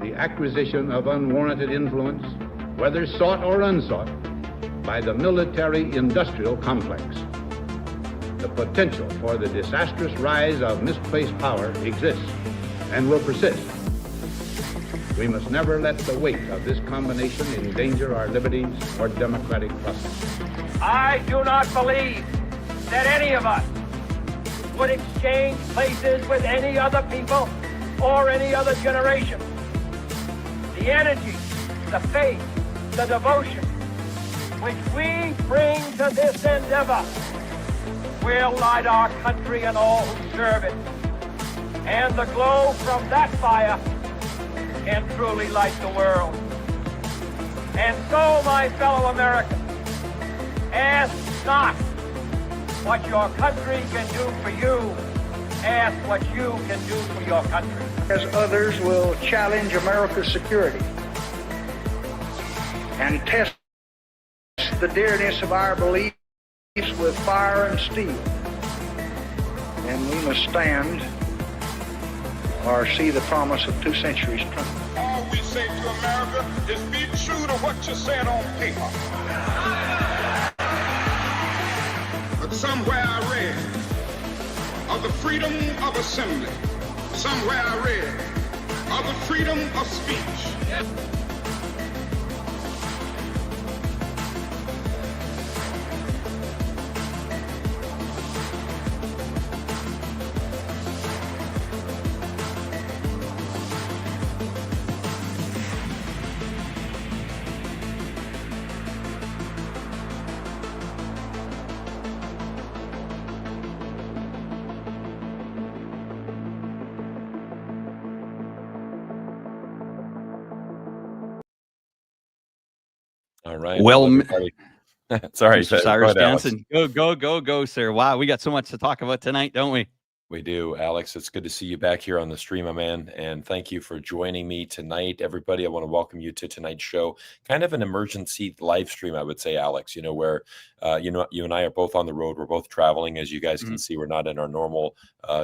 the acquisition of unwarranted influence, whether sought or unsought, by the military-industrial complex. The potential for the disastrous rise of misplaced power exists and will persist. We must never let the weight of this combination endanger our liberties or democratic process. I do not believe that any of us would exchange places with any other people or any other generation. The energy, the faith, the devotion which we bring to this endeavor will light our country and all who serve it. And the glow from that fire can truly light the world. And so, my fellow Americans, ask not what your country can do for you. Ask what you can do for your country. As others will challenge America's security and test the dearness of our beliefs with fire and steel. And we must stand or see the promise of 2 centuries trump. All we say to America is be true to what you said on paper. But somewhere I read of the freedom of assembly. Somewhere I read of the freedom of speech. All right. Well, sorry, Mr. Cyrus Jansen. Alex. Go, sir. Wow, we got so much to talk about tonight, don't we? We do, Alex. It's good to see you back here on the stream, my man. And thank you for joining me tonight. Everybody, I want to welcome you to tonight's show. Kind of an emergency live stream, I would say, Alex, where, you and I are both on the road. We're both traveling. As you guys can see, we're not in our normal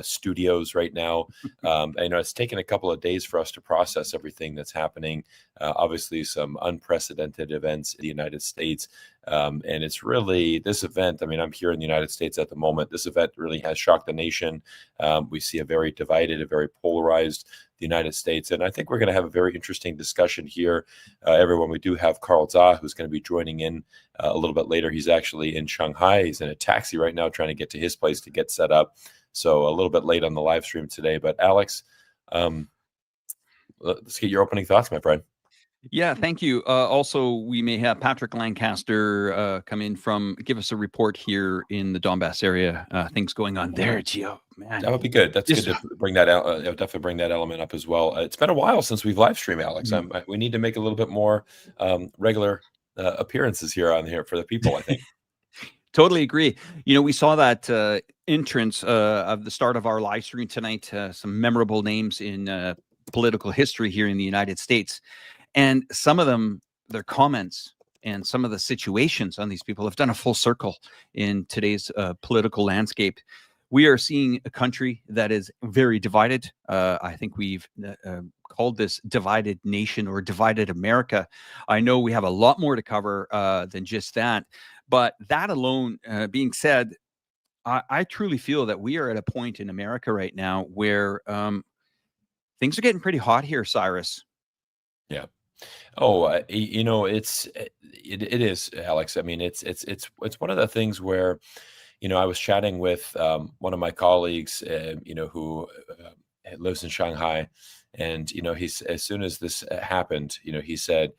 studios right now. I know it's taken a couple of days for us to process everything that's happening. Obviously, some unprecedented events in the United States. And it's really this event. I mean, I'm here in the United States at the moment. This event really has shocked the nation. We see a very divided, a very polarized United States. And I think we're going to have a very interesting discussion here. Everyone, we do have Carl Zah, who's going to be joining in a little bit later. He's actually in Shanghai. He's in a taxi right now trying to get to his place to get set up. So a little bit late on the live stream today. But Alex, let's get your opening thoughts, my friend. Yeah, thank you. Also, we may have Patrick Lancaster come in give us a report here in the Donbass area. Things going on there, Gio. Man, that would be good. That's good to bring that out. Definitely bring that element up as well. It's been a while since we've live streamed, Alex. We need to make a little bit more regular appearances here for the people, I think. Totally agree. We saw that entrance of the start of our live stream tonight. Some memorable names in political history here in the United States. And some of them, their comments and some of the situations on these people have done a full circle in today's political landscape. We are seeing a country that is very divided. I think we've called this divided nation or divided America. I know we have a lot more to cover than just that. But that alone being said, I truly feel that we are at a point in America right now where things are getting pretty hot here, Cyrus. Yeah. Oh, it is, Alex. I mean, it's one of the things where, I was chatting with one of my colleagues, who lives in Shanghai, and he's as soon as this happened, he said,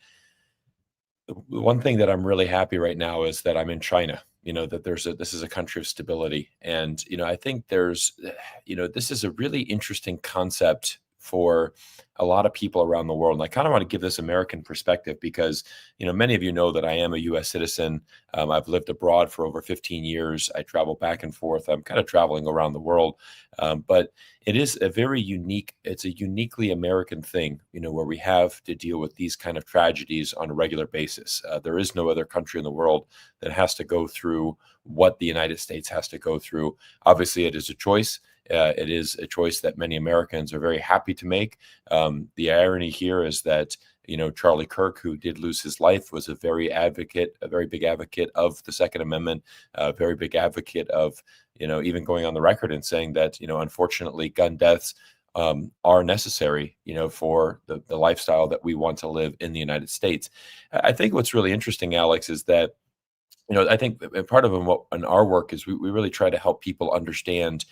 one thing that I'm really happy right now is that I'm in China. That this is a country of stability, and I think this is a really interesting concept for a lot of people around the world. And I kind of want to give this American perspective because, many of you know that I am a U.S. citizen. I've lived abroad for over 15 years. I travel back and forth. I'm kind of traveling around the world. But it is it's a uniquely American thing, where we have to deal with these kind of tragedies on a regular basis. There is no other country in the world that has to go through what the United States has to go through. Obviously, it is a choice. It is a choice that many Americans are very happy to make. The irony here is that, Charlie Kirk, who did lose his life, was a very big advocate of the Second Amendment, a very big advocate of, even going on the record and saying that, unfortunately, gun deaths are necessary, for the lifestyle that we want to live in the United States. I think what's really interesting, Alex, is that, I think part of what in our work is we really try to help people understand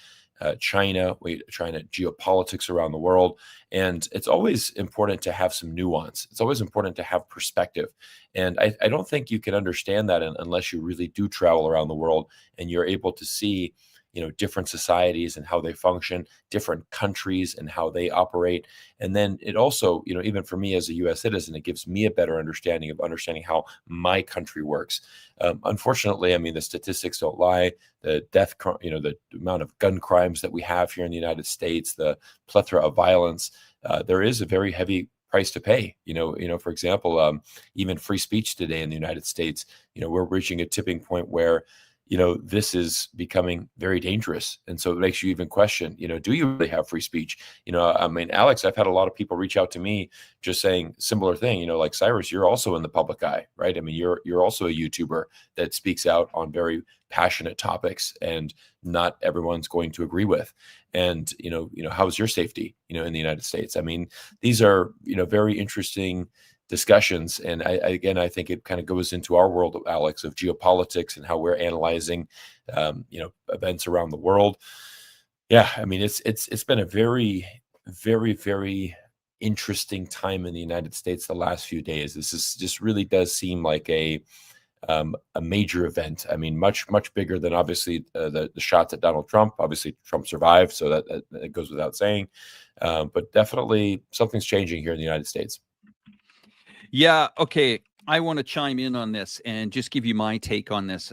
China geopolitics around the world. And it's always important to have some nuance. It's always important to have perspective. And I don't think you can understand that unless you really do travel around the world and you're able to see, different societies and how they function, different countries and how they operate. And then it also, even for me as a US citizen, it gives me a better understanding how my country works. Unfortunately, I mean, the statistics don't lie. The the amount of gun crimes that we have here in the United States, the plethora of violence, there is a very heavy price to pay. For example, even free speech today in the United States, we're reaching a tipping point where this is becoming very dangerous. And so it makes you even question, do you really have free speech? I mean, Alex, I've had a lot of people reach out to me just saying similar thing, like Cyrus, you're also in the public eye, right? I mean, you're also a YouTuber that speaks out on very passionate topics and not everyone's going to agree with. And, how's your safety, in the United States? I mean, these are, very interesting discussions. And I think it kind of goes into our world, Alex, of geopolitics and how we're analyzing, events around the world. Yeah, I mean, it's been a very, very, very interesting time in the United States the last few days. Just really does seem like a major event. I mean, much bigger than obviously the shots at Donald Trump. Obviously, Trump survived, so that goes without saying. But definitely something's changing here in the United States. Yeah. Okay. I want to chime in on this and just give you my take on this.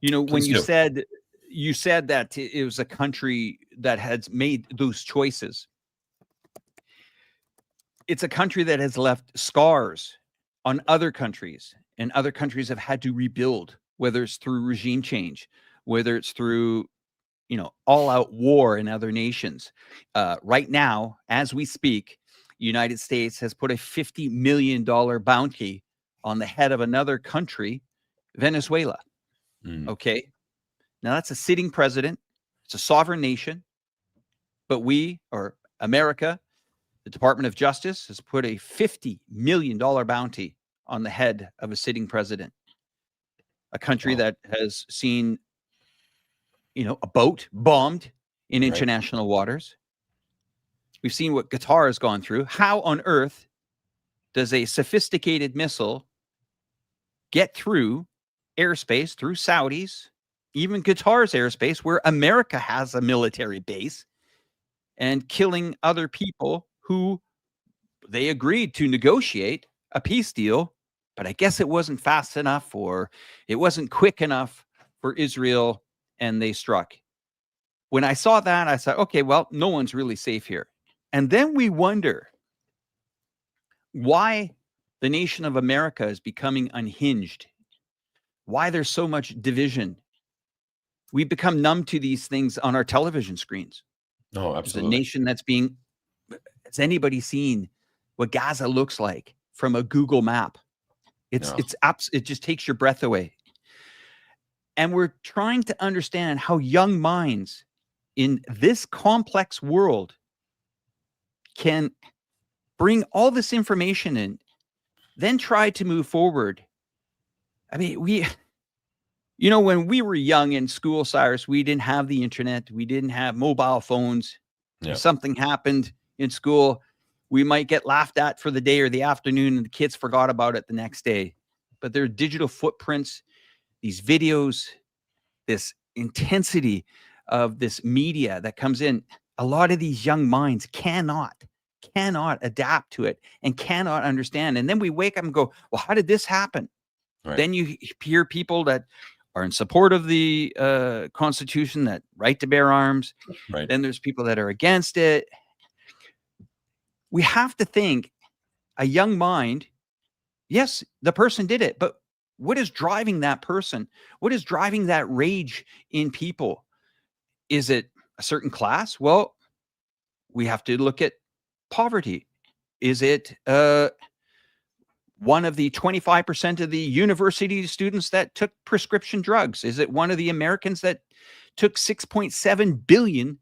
When Please you do. said that it was a country that has made those choices. It's a country that has left scars on other countries, and other countries have had to rebuild, whether it's through regime change, whether it's through, all out war in other nations. Right now, as we speak, United States has put a $50 million bounty on the head of another country, Venezuela. Okay. Now that's a sitting president. It's a sovereign nation, but America, the Department of Justice has put a $50 million bounty on the head of a sitting president, a country that has seen, a boat bombed in international waters. We've seen what Qatar has gone through. How on earth does a sophisticated missile get through airspace, through Saudis, even Qatar's airspace, where America has a military base, and killing other people who they agreed to negotiate a peace deal, but I guess it wasn't fast enough or it wasn't quick enough for Israel, and they struck. When I saw that, I said, okay, well, no one's really safe here. And then we wonder why the nation of America is becoming unhinged, why there's so much division. We become numb to these things on our television screens. No, absolutely. It's a nation that's being, has anybody seen what Gaza looks like from a Google map? It just takes your breath away. And we're trying to understand how young minds in this complex world can bring all this information in, then try to move forward. I mean, when we were young in school, Cyrus, we didn't have the internet. We didn't have mobile phones. Yeah. If something happened in school, we might get laughed at for the day or the afternoon, and the kids forgot about it the next day. But there are digital footprints, these videos, this intensity of this media that comes in. A lot of these young minds cannot adapt to it and cannot understand. And then we wake up and go, well, how did this happen? Right. Then you hear people that are in support of the Constitution, that right to bear arms. Right. Then there's people that are against it. We have to think, a young mind, yes, the person did it, but what is driving that person? What is driving that rage in people? Is it a certain class? Well, we have to look at poverty. Is it one of the 25% of the university students that took prescription drugs? Is it one of the Americans that took 6.7 billion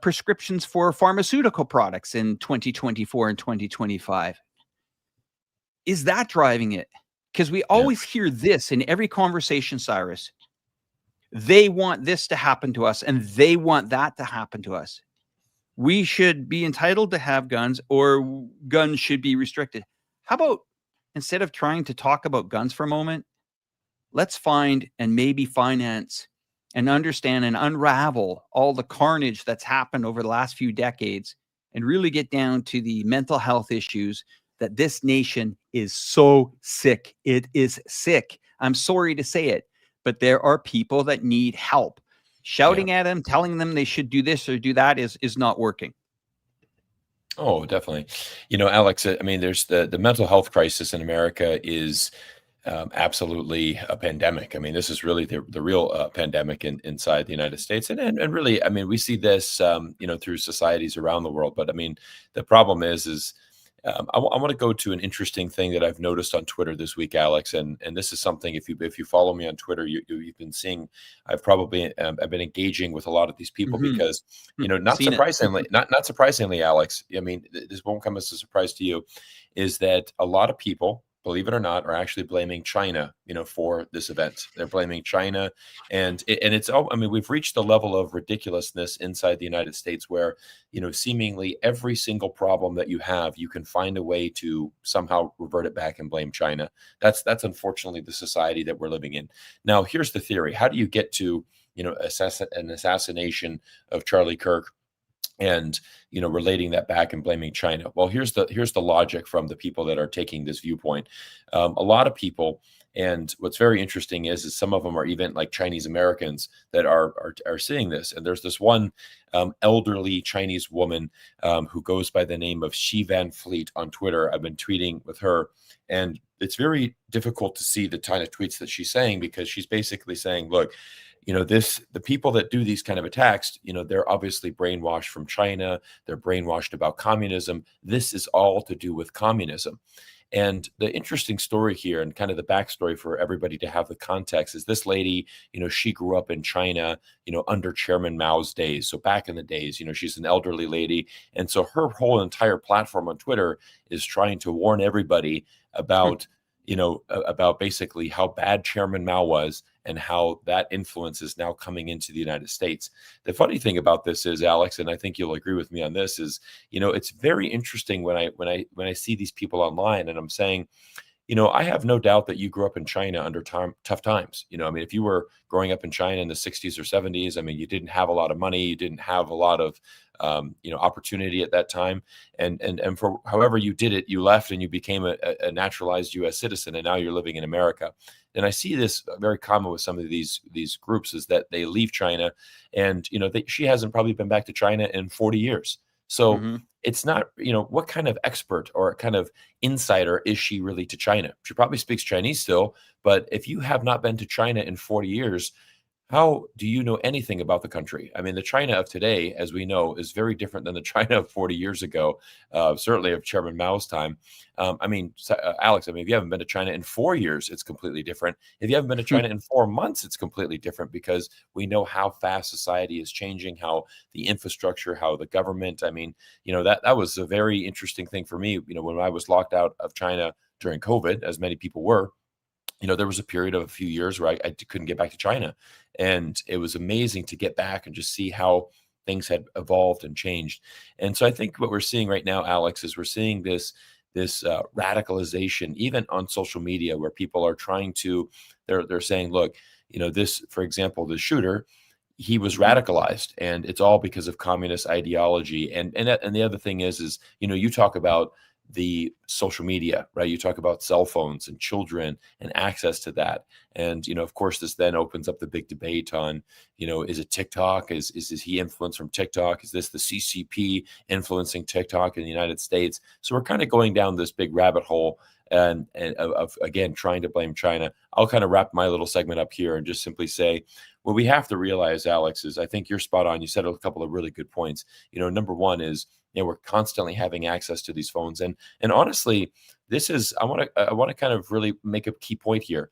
prescriptions for pharmaceutical products in 2024 and 2025? Is that driving it? Because we always hear this in every conversation, Cyrus. They want this to happen to us, and they want that to happen to us. We should be entitled to have guns, or guns should be restricted. How about, instead of trying to talk about guns for a moment, let's find and maybe finance and understand and unravel all the carnage that's happened over the last few decades and really get down to the mental health issues that this nation is so sick. It is sick. I'm sorry to say it, but there are people that need help. Shouting at them, telling them they should do this or do that is not working. Oh, definitely. Alex, I mean, there's the mental health crisis in America is absolutely a pandemic. I mean, this is really the real pandemic inside the United States. And really, I mean, we see this, through societies around the world. But I mean, the problem is I want to go to an interesting thing that I've noticed on Twitter this week, Alex, and this is something, if you follow me on Twitter, you've been seeing. I've probably I've been engaging with a lot of these people because not surprisingly, Alex. I mean, this won't come as a surprise to you, is that a lot of people, believe it or not, are actually blaming China, for this event. They're blaming China, and it's all. I mean, we've reached the level of ridiculousness inside the United States where, seemingly every single problem that you have, you can find a way to somehow revert it back and blame China. That's unfortunately the society that we're living in. Now, here's the theory: how do you get to, an assassination of Charlie Kirk and relating that back and blaming China? Well, here's the logic from the people that are taking this viewpoint. A lot of people, and what's very interesting is some of them are even like Chinese Americans that are seeing this. And there's this one elderly Chinese woman who goes by the name of Xi Van Fleet on Twitter. I've been tweeting with her, and it's very difficult to see the kind of tweets that she's saying, because she's basically saying, look, the people that do these kind of attacks, they're obviously brainwashed from China. They're brainwashed about communism. This is all to do with communism. And the interesting story here, and kind of the backstory for everybody to have the context, is this lady, she grew up in China, under Chairman Mao's days. So back in the days, she's an elderly lady. And so her whole entire platform on Twitter is trying to warn everybody about, about basically how bad Chairman Mao was and how that influence is now coming into the United States. The funny thing about this is, Alex, and I think you'll agree with me on this, is, it's very interesting when I see these people online, and I'm saying, I have no doubt that you grew up in China under tough times. I mean, if you were growing up in China in the 60s or 70s, I mean, you didn't have a lot of money, you didn't have a lot of opportunity at that time, and for however you did it, you left and you became a naturalized U.S. citizen, and now you're living in America. And I see this very common with some of these groups, is that they leave China, and she hasn't probably been back to China in 40 years. So it's not, what kind of expert or kind of insider is she really to China? She probably speaks Chinese still, but if you have not been to China in 40 years, how do you know anything about the country? I mean, the China of today, as we know, is very different than the China of 40 years ago, certainly of Chairman Mao's time. Alex, I mean, if you haven't been to China in 4 years, it's completely different. If you haven't been to China in 4 months, it's completely different, because we know how fast society is changing, how the infrastructure, how the government, I mean, that was a very interesting thing for me, when I was locked out of China during COVID, as many people were. There was a period of a few years where I couldn't get back to China. And it was amazing to get back and just see how things had evolved and changed. And so I think what we're seeing right now, Alex, is we're seeing this radicalization, even on social media, where people are trying to, they're saying, look, this, for example, the shooter, he was radicalized, and it's all because of communist ideology. And the other thing is, you talk about the social media, right? You talk about cell phones and children and access to that. And, of course, this then opens up the big debate on, is it TikTok? Is he influenced from TikTok? Is this the CCP influencing TikTok in the United States? So we're kind of going down this big rabbit hole and of again trying to blame China. I'll kind of wrap my little segment up here and just simply say what we have to realize, Alex, is I think you're spot on. You said a couple of really good points. Number one is we're constantly having access to these phones, and honestly, this is I want to kind of really make a key point here.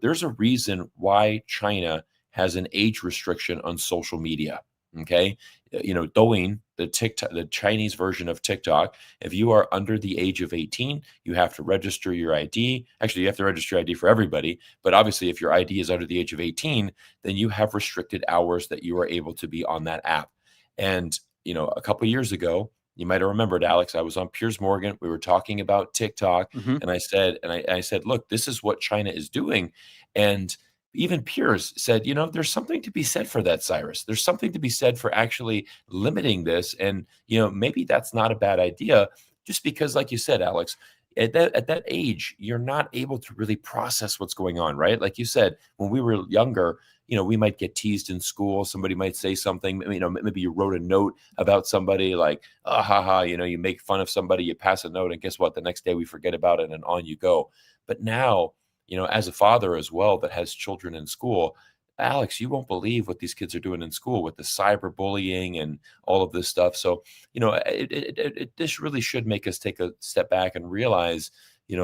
There's a reason why China has an age restriction on social media. Okay. Douyin, the Chinese version of TikTok, if you are under the age of 18, you have to register your ID. Actually, you have to register your ID for everybody. But obviously, if your ID is under the age of 18, then you have restricted hours that you are able to be on that app. And, a couple of years ago, you might have remembered, Alex, I was on Piers Morgan. We were talking about TikTok. And I said, look, this is what China is doing. And even Piers said, there's something to be said for that, Cyrus. There's something to be said for actually limiting this. And, maybe that's not a bad idea, just because, like you said, Alex, at that age, you're not able to really process what's going on, right? Like you said, when we were younger, we might get teased in school. Somebody might say something, maybe you wrote a note about somebody like, you make fun of somebody, you pass a note, and guess what? The next day we forget about it and on you go. But now, as a father as well that has children in school, Alex, you won't believe what these kids are doing in school with the cyberbullying and all of this stuff. So, this really should make us take a step back and realize,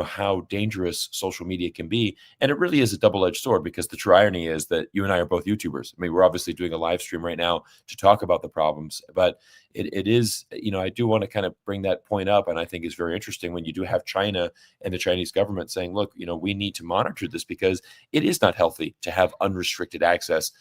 how dangerous social media can be. And it really is a double-edged sword, because the true irony is that you and I are both YouTubers. I mean, we're obviously doing a live stream right now to talk about the problems, but it is, I do want to kind of bring that point up. And I think it's very interesting when you do have China and the Chinese government saying, look, we need to monitor this, because it is not healthy to have unrestricted access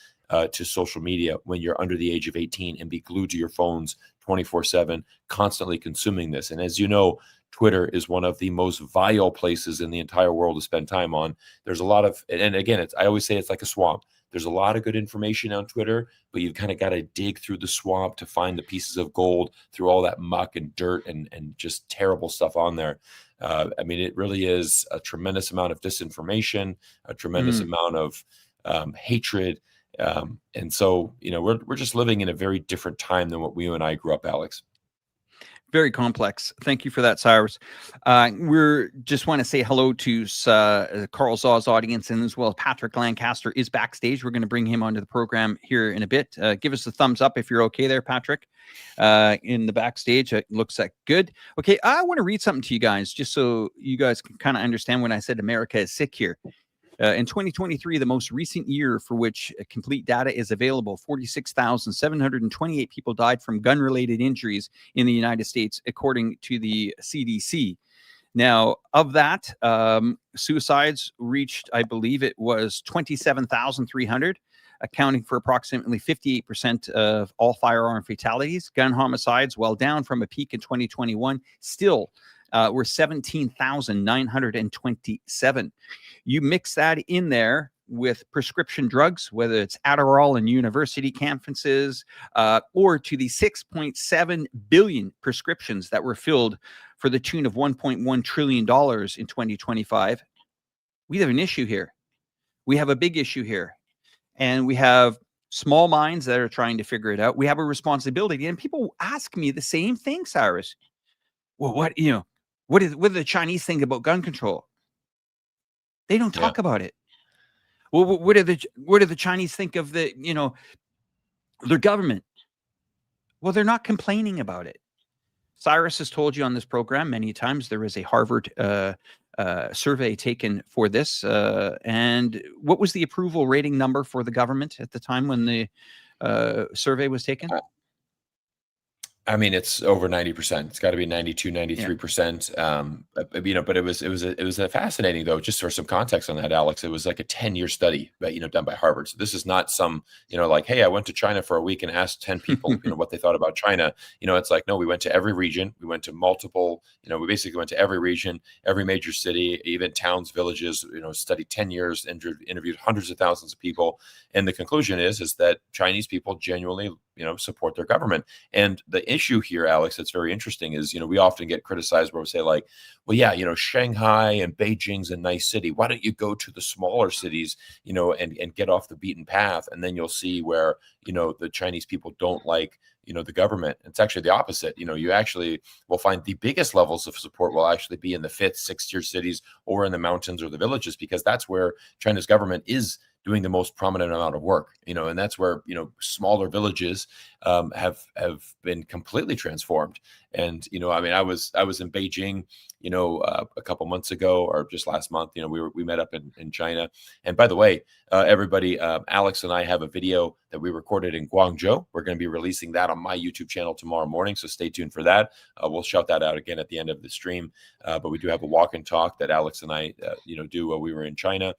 to social media when you're under the age of 18 and be glued to your phones 24/7, constantly consuming this. And as you know, Twitter is one of the most vile places in the entire world to spend time on. There's a lot of, and again, I always say it's like a swamp. There's a lot of good information on Twitter, but you've kind of got to dig through the swamp to find the pieces of gold through all that muck and dirt and just terrible stuff on there. It really is a tremendous amount of disinformation, a tremendous amount of hatred. And so, we're just living in a very different time than what you and I grew up, Alex. Very complex. Thank you for that, Cyrus. We're just want to say hello to Carl Zaw's audience, and as well Patrick Lancaster is backstage. We're going to bring him onto the program here in a bit. Give us a thumbs up if you're okay there, Patrick, in the backstage. It looks like good. Okay, I want to read something to you guys, just so you guys can kind of understand when I said America is sick here. In 2023, the most recent year for which complete data is available, 46,728 people died from gun-related injuries in the United States, according to the CDC. Now, of that, suicides reached, I believe it was 27,300, accounting for approximately 58% of all firearm fatalities. Gun homicides, while down from a peak in 2021, still were 17,927. You mix that in there with prescription drugs, whether it's Adderall in university campuses, or to the 6.7 billion prescriptions that were filled for the tune of $1.1 trillion in 2025. We have an issue here. We have a big issue here. And we have small minds that are trying to figure it out. We have a responsibility. And people ask me the same thing, Cyrus. Well, what do the Chinese think about gun control? They don't talk about it. Well, what do the Chinese think of their government? Well, they're not complaining about it. Cyrus has told you on this program many times there was a Harvard survey taken for this. And what was the approval rating number for the government at the time when the survey was taken? It's over 90%. It's got to be 92, 93%. But it was fascinating though, just for some context on that, Alex. It was like a 10-year study, done by Harvard. So this is not some, like, hey, I went to China for a week and asked 10 people, what they thought about China. It's like, no, we went to every region. We went to multiple, we basically went to every region, every major city, even towns, villages, studied 10 years, interviewed hundreds of thousands of people. And the conclusion is that Chinese people genuinely, support their government. And the issue here, Alex, that's very interesting is, we often get criticized where we say like, well, yeah, Shanghai and Beijing's a nice city. Why don't you go to the smaller cities, and get off the beaten path? And then you'll see where, the Chinese people don't like, the government. It's actually the opposite. You actually will find the biggest levels of support will actually be in the 5th, 6th-tier cities or in the mountains or the villages, because that's where China's government is doing the most prominent amount of work, and that's where, smaller villages have been completely transformed. And, I was in Beijing, a couple months ago, or just last month, we met up in China. And by the way, everybody, Alex and I have a video that we recorded in Guangzhou. We're going to be releasing that on my YouTube channel tomorrow morning. So stay tuned for that. We'll shout that out again at the end of the stream. But we do have a walk and talk that Alex and I, do while we were in China.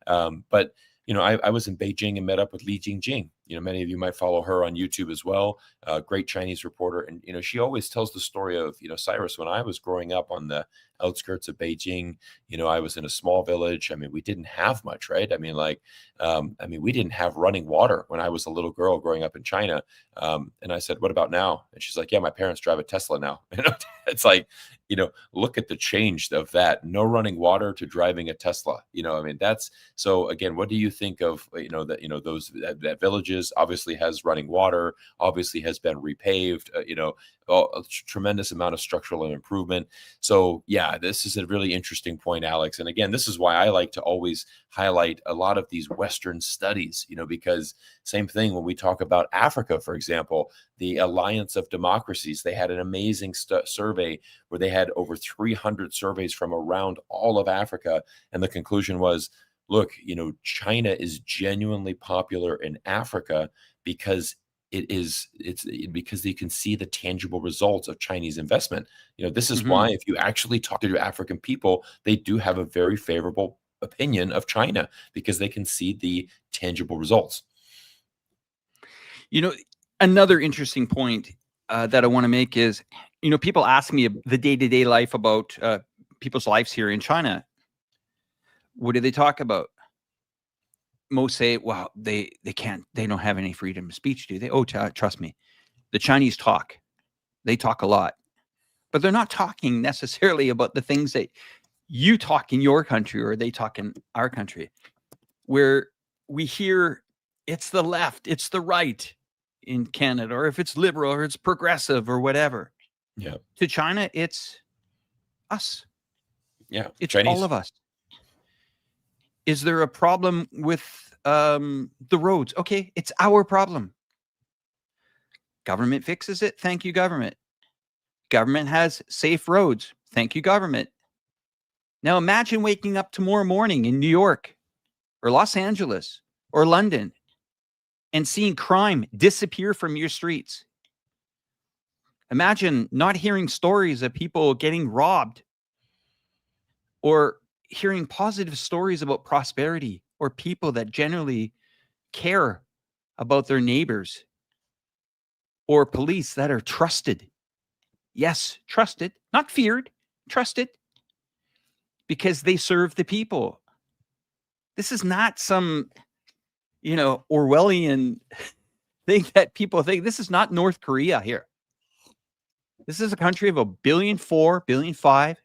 But I was in Beijing and met up with Li Jingjing. Many of you might follow her on YouTube as well. Great Chinese reporter. And, she always tells the story of, Cyrus, when I was growing up on the outskirts of Beijing, I was in a small village. I mean, we didn't have much, right? I mean, we didn't have running water when I was a little girl growing up in China. And I said, what about now? And she's like, yeah, my parents drive a Tesla now. It's like, look at the change of that. No running water to driving a Tesla. That's, so again, what do you think of, that villages obviously has running water, obviously has been repaved, a tremendous amount of structural improvement. So yeah, this is a really interesting point, Alex. And again, this is why I like to always highlight a lot of these Western studies, because same thing when we talk about Africa, for example, the Alliance of Democracies, they had an amazing survey where they had over 300 surveys from around all of Africa. And the conclusion was, look, China is genuinely popular in Africa because it's because they can see the tangible results of Chinese investment. This is why if you actually talk to African people, they do have a very favorable opinion of China because they can see the tangible results. Another interesting point that I want to make is, people ask me the day-to-day life about people's lives here in China. What do they talk about? Most say, well, they don't have any freedom of speech, do they? Oh, trust me. The Chinese talk. They talk a lot. But they're not talking necessarily about the things that you talk in your country or they talk in our country, where we hear it's the left, it's the right in Canada, or if it's liberal or it's progressive or whatever. Yeah. To China, it's us. Yeah. It's Chinese. all of us. Is there a problem with the roads? Okay, it's our problem. Government fixes it. Thank you, government. Government has safe roads. Thank you, government. Now imagine waking up tomorrow morning in New York or Los Angeles or London and seeing crime disappear from your streets. Imagine not hearing stories of people getting robbed or hearing positive stories about prosperity or people that generally care about their neighbors, or police that are trusted. Yes, trusted, not feared, trusted, because they serve the people. This is not some, Orwellian thing that people think. This is not North Korea here. This is a country of 1.4 billion, 1.5 billion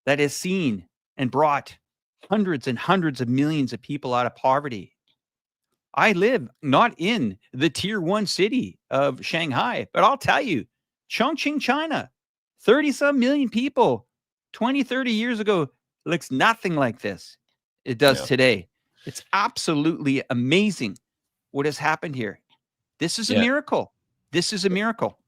that has seen and brought hundreds and hundreds of millions of people out of poverty. I live not in the tier 1 city of Shanghai, but I'll tell you, Chongqing, China, 30-some million people, 20, 30 years ago, looks nothing like this. It does today. It's absolutely amazing what has happened here. This is a miracle. This is a miracle.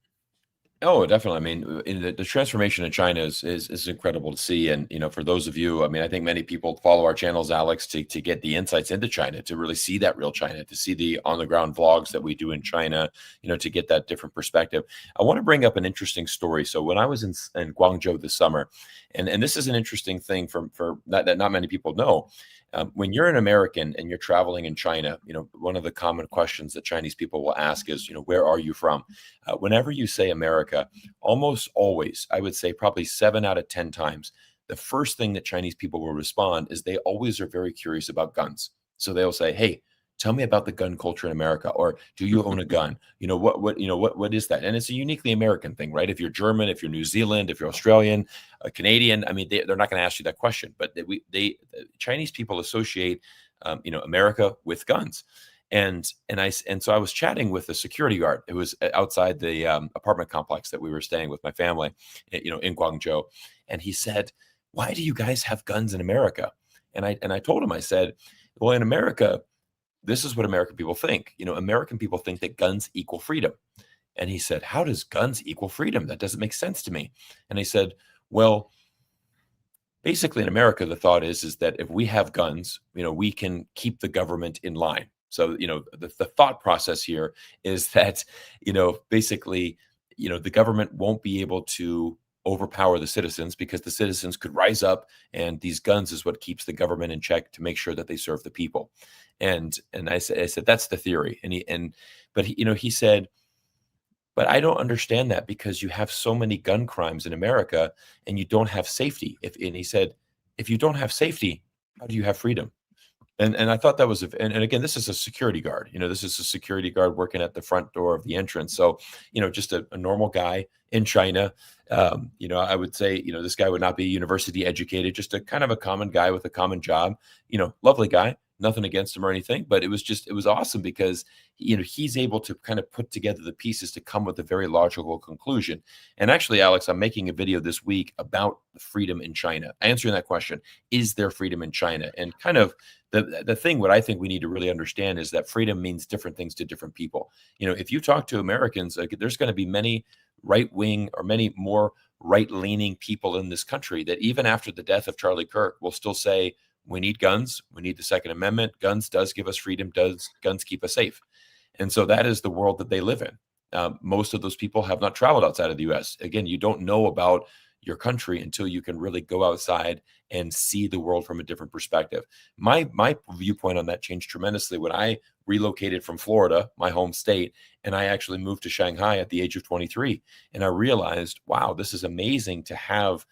Oh, definitely. I mean, the transformation in China is incredible to see. And, for those of you, I think many people follow our channels, Alex, to get the insights into China, to really see that real China, to see the on the ground vlogs that we do in China, to get that different perspective. I want to bring up an interesting story. So when I was in Guangzhou this summer, and this is an interesting thing for that not many people know. When you're an American and you're traveling in China, one of the common questions that Chinese people will ask is, where are you from? Whenever you say America, almost always, I would say probably 7 out of 10 times, the first thing that Chinese people will respond is they always are very curious about guns. So they'll say, hey, tell me about the gun culture in America, or do you own a gun? What is that? And it's a uniquely American thing, right? If you're German, if you're New Zealand, if you're Australian, Canadian, they're not going to ask you that question, but Chinese people associate, America with guns. And so I was chatting with a security guard who was outside the apartment complex that we were staying with my family, in Guangzhou, and he said, "Why do you guys have guns in America?" And I told him, I said, "Well, in America, this is what American people think. American people think that guns equal freedom." And he said, "How does guns equal freedom? That doesn't make sense to me." And I said, "Well, basically in America, the thought is that if we have guns, we can keep the government in line. So, the thought process here is that, basically, the government won't be able to overpower the citizens because the citizens could rise up, and these guns is what keeps the government in check to make sure that they serve the people." And I said, "That's the theory." But he said, "But I don't understand that because you have so many gun crimes in America and you don't have safety." And he said, "If you don't have safety, how do you have freedom?" And I thought that was, and again, this is a security guard. This is a security guard working at the front door of the entrance. So, just a normal guy in China. I would say, this guy would not be university educated, just a kind of a common guy with a common job. Lovely guy, nothing against him or anything, but it was awesome because he's able to kind of put together the pieces to come with a very logical conclusion. And actually, Alex, I'm making a video this week about freedom in China, answering that question: is there freedom in China? And kind of the thing, what I think we need to really understand is that freedom means different things to different people. If you talk to Americans, there's going to be many right-wing or many more right-leaning people in this country that even after the death of Charlie Kirk will still say, we need guns, we need the Second Amendment, guns does give us freedom, guns keep us safe. And so that is the world that they live in. Most of those people have not traveled outside of the U.S. Again, you don't know about your country until you can really go outside and see the world from a different perspective. My viewpoint on that changed tremendously when I relocated from Florida, my home state, and I actually moved to Shanghai at the age of 23. And I realized, wow, this is amazing to have,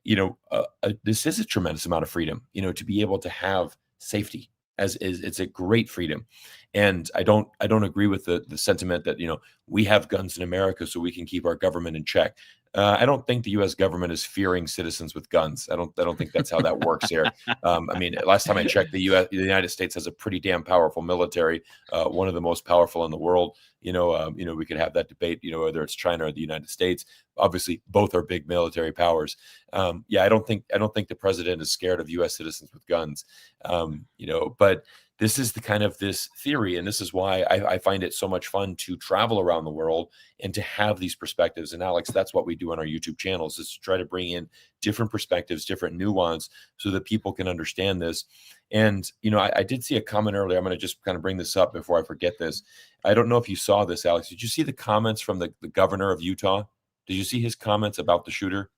this is a tremendous amount of freedom, to be able to have safety. It's a great freedom. And I don't agree with the sentiment that, we have guns in America so we can keep our government in check. I don't think the U.S. government is fearing citizens with guns. I don't think that's how that works here. Last time I checked, the United States has a pretty damn powerful military, one of the most powerful in the world. We could have that debate, whether it's China or the United States. Obviously, both are big military powers. I don't think the president is scared of U.S. citizens with guns. But this is the kind of this theory, and this is why I find it so much fun to travel around the world and to have these perspectives. And Alex, that's what we do on our YouTube channels, is to try to bring in different perspectives, different nuance, so that people can understand this. And, I did see a comment earlier. I'm going to just kind of bring this up before I forget this. I don't know if you saw this, Alex. Did you see the comments from the governor of Utah? Did you see his comments about the shooter?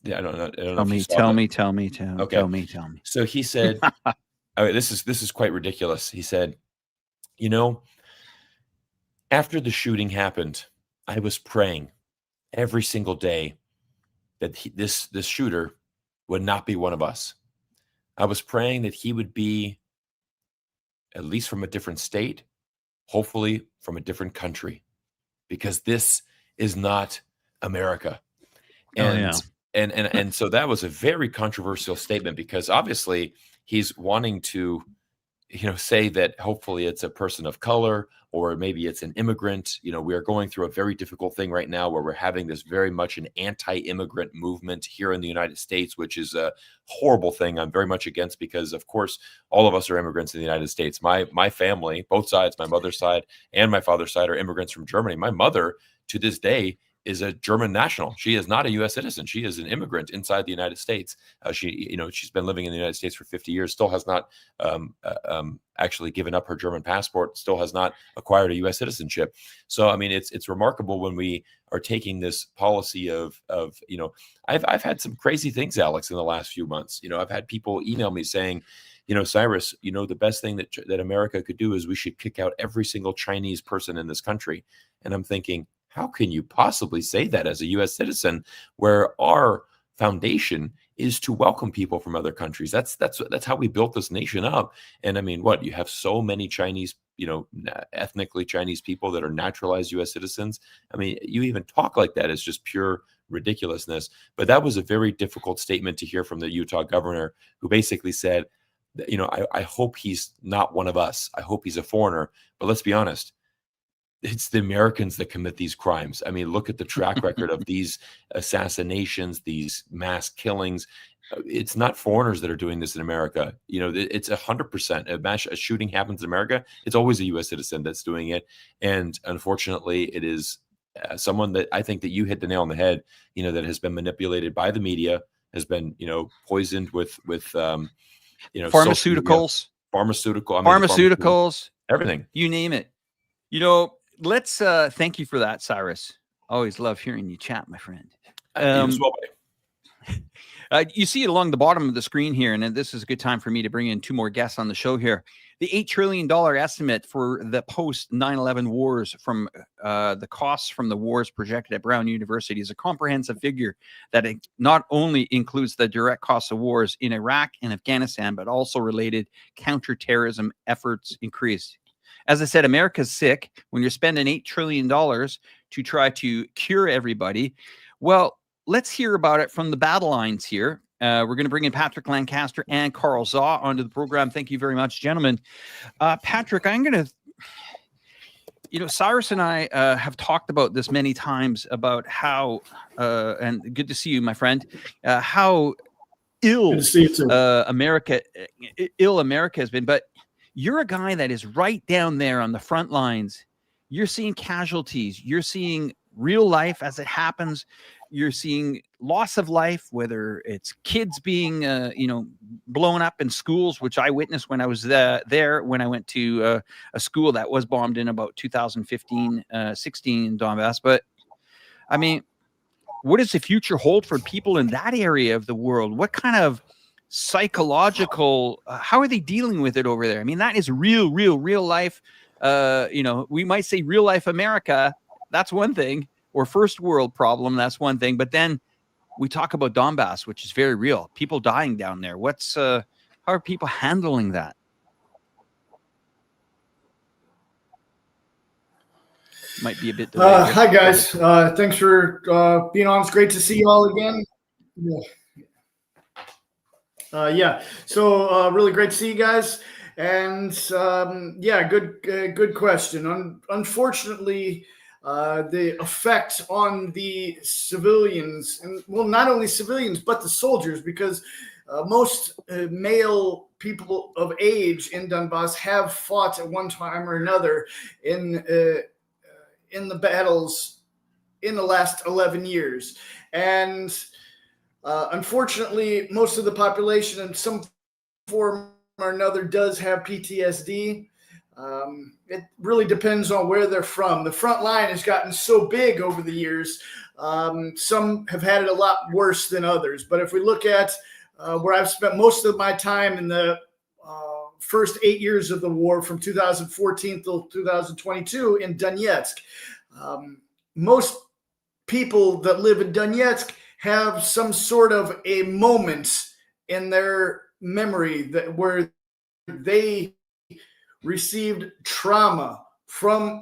Yeah, I don't know. Tell me. Okay. Tell me. So he said, this is quite ridiculous. He said, after the shooting happened, I was praying every single day that this shooter would not be one of us. I was praying that he would be at least from a different state, hopefully from a different country, because this is not America. And so that was a very controversial statement, because obviously he's wanting to, say that hopefully it's a person of color, or maybe it's an immigrant. We are going through a very difficult thing right now where we're having this very much an anti-immigrant movement here in the United States, which is a horrible thing I'm very much against, because of course, all of us are immigrants in the United States. My family, both sides, my mother's side and my father's side, are immigrants from Germany. My mother, to this day, is a German national. She is not a U.S. citizen. She is an immigrant inside the United States. She's been living in the United States for 50 years, still has not actually given up her German passport, still has not acquired a U.S. citizenship. So, it's remarkable when we are taking this policy of I've had some crazy things, Alex, in the last few months. I've had people email me saying, Cyrus, the best thing that America could do is we should kick out every single Chinese person in this country. And I'm thinking, how can you possibly say that as a U.S. citizen, where our foundation is to welcome people from other countries? That's how we built this nation up. And you have so many Chinese, ethnically Chinese people that are naturalized U.S. citizens. You even talk like that is just pure ridiculousness. But that was a very difficult statement to hear from the Utah governor, who basically said, You know, I hope he's not one of us. I hope he's a foreigner. But let's be honest, it's the Americans that commit these crimes. I mean, look at the track record of these assassinations, these mass killings. It's not foreigners that are doing this in America. You know, it's 100%. A shooting happens in America, it's always a U.S. citizen that's doing it. And unfortunately, it is someone that I think that you hit the nail on the head, you know, that has been manipulated by the media, has been, you know, poisoned with you know, Pharmaceuticals, pharmaceuticals, everything. You name it. You know, let's thank you for that, Cyrus. Always love hearing you chat, my friend. You see it along the bottom of the screen here, and this is a good time for me to bring in two more guests on the show here. The $8 trillion estimate for the post 9/11 wars from the costs from the wars projected at Brown University is a comprehensive figure that not only includes the direct costs of wars in Iraq and Afghanistan, but also related counterterrorism efforts increased. As I said, America's sick. When you're spending $8 trillion to try to cure everybody, well, let's hear about it from the battle lines here. We're going to bring in Patrick Lancaster and Carl Zaw onto the program. Thank you very much, gentlemen. Patrick, I'm going to, you know, Cyrus and I have talked about this many times about how, and good to see you, my friend, how ill America has been. But you're a guy that is right down there on the front lines. You're seeing casualties. You're seeing real life as it happens. You're seeing loss of life, whether it's kids being, you know, blown up in schools, which I witnessed when I was there when I went to a school that was bombed in about 2015, 16 in Donbass. But I mean, what does the future hold for people in that area of the world? What kind of psychological, how are they dealing with it over there? I mean, that is real life. You know, we might say real life America. That's one thing. Or first world problem, that's one thing. But then we talk about Donbass, which is very real. People dying down there. How are people handling that? Might be a bit delayed. Hi, guys. Thanks for being on. It's great to see you all again. Yeah. So really great to see you guys. And yeah, good question. Unfortunately, the effect on the civilians, and well, not only civilians, but the soldiers, because most male people of age in Donbass have fought at one time or another in the battles in the last 11 years. And unfortunately, most of the population in some form or another does have PTSD. It really depends on where they're from. The front line has gotten so big over the years. Some have had it a lot worse than others. But if we look at where I've spent most of my time in the first 8 years of the war, from 2014 till 2022 in Donetsk, most people that live in Donetsk have some sort of a moment in their memory that where they received trauma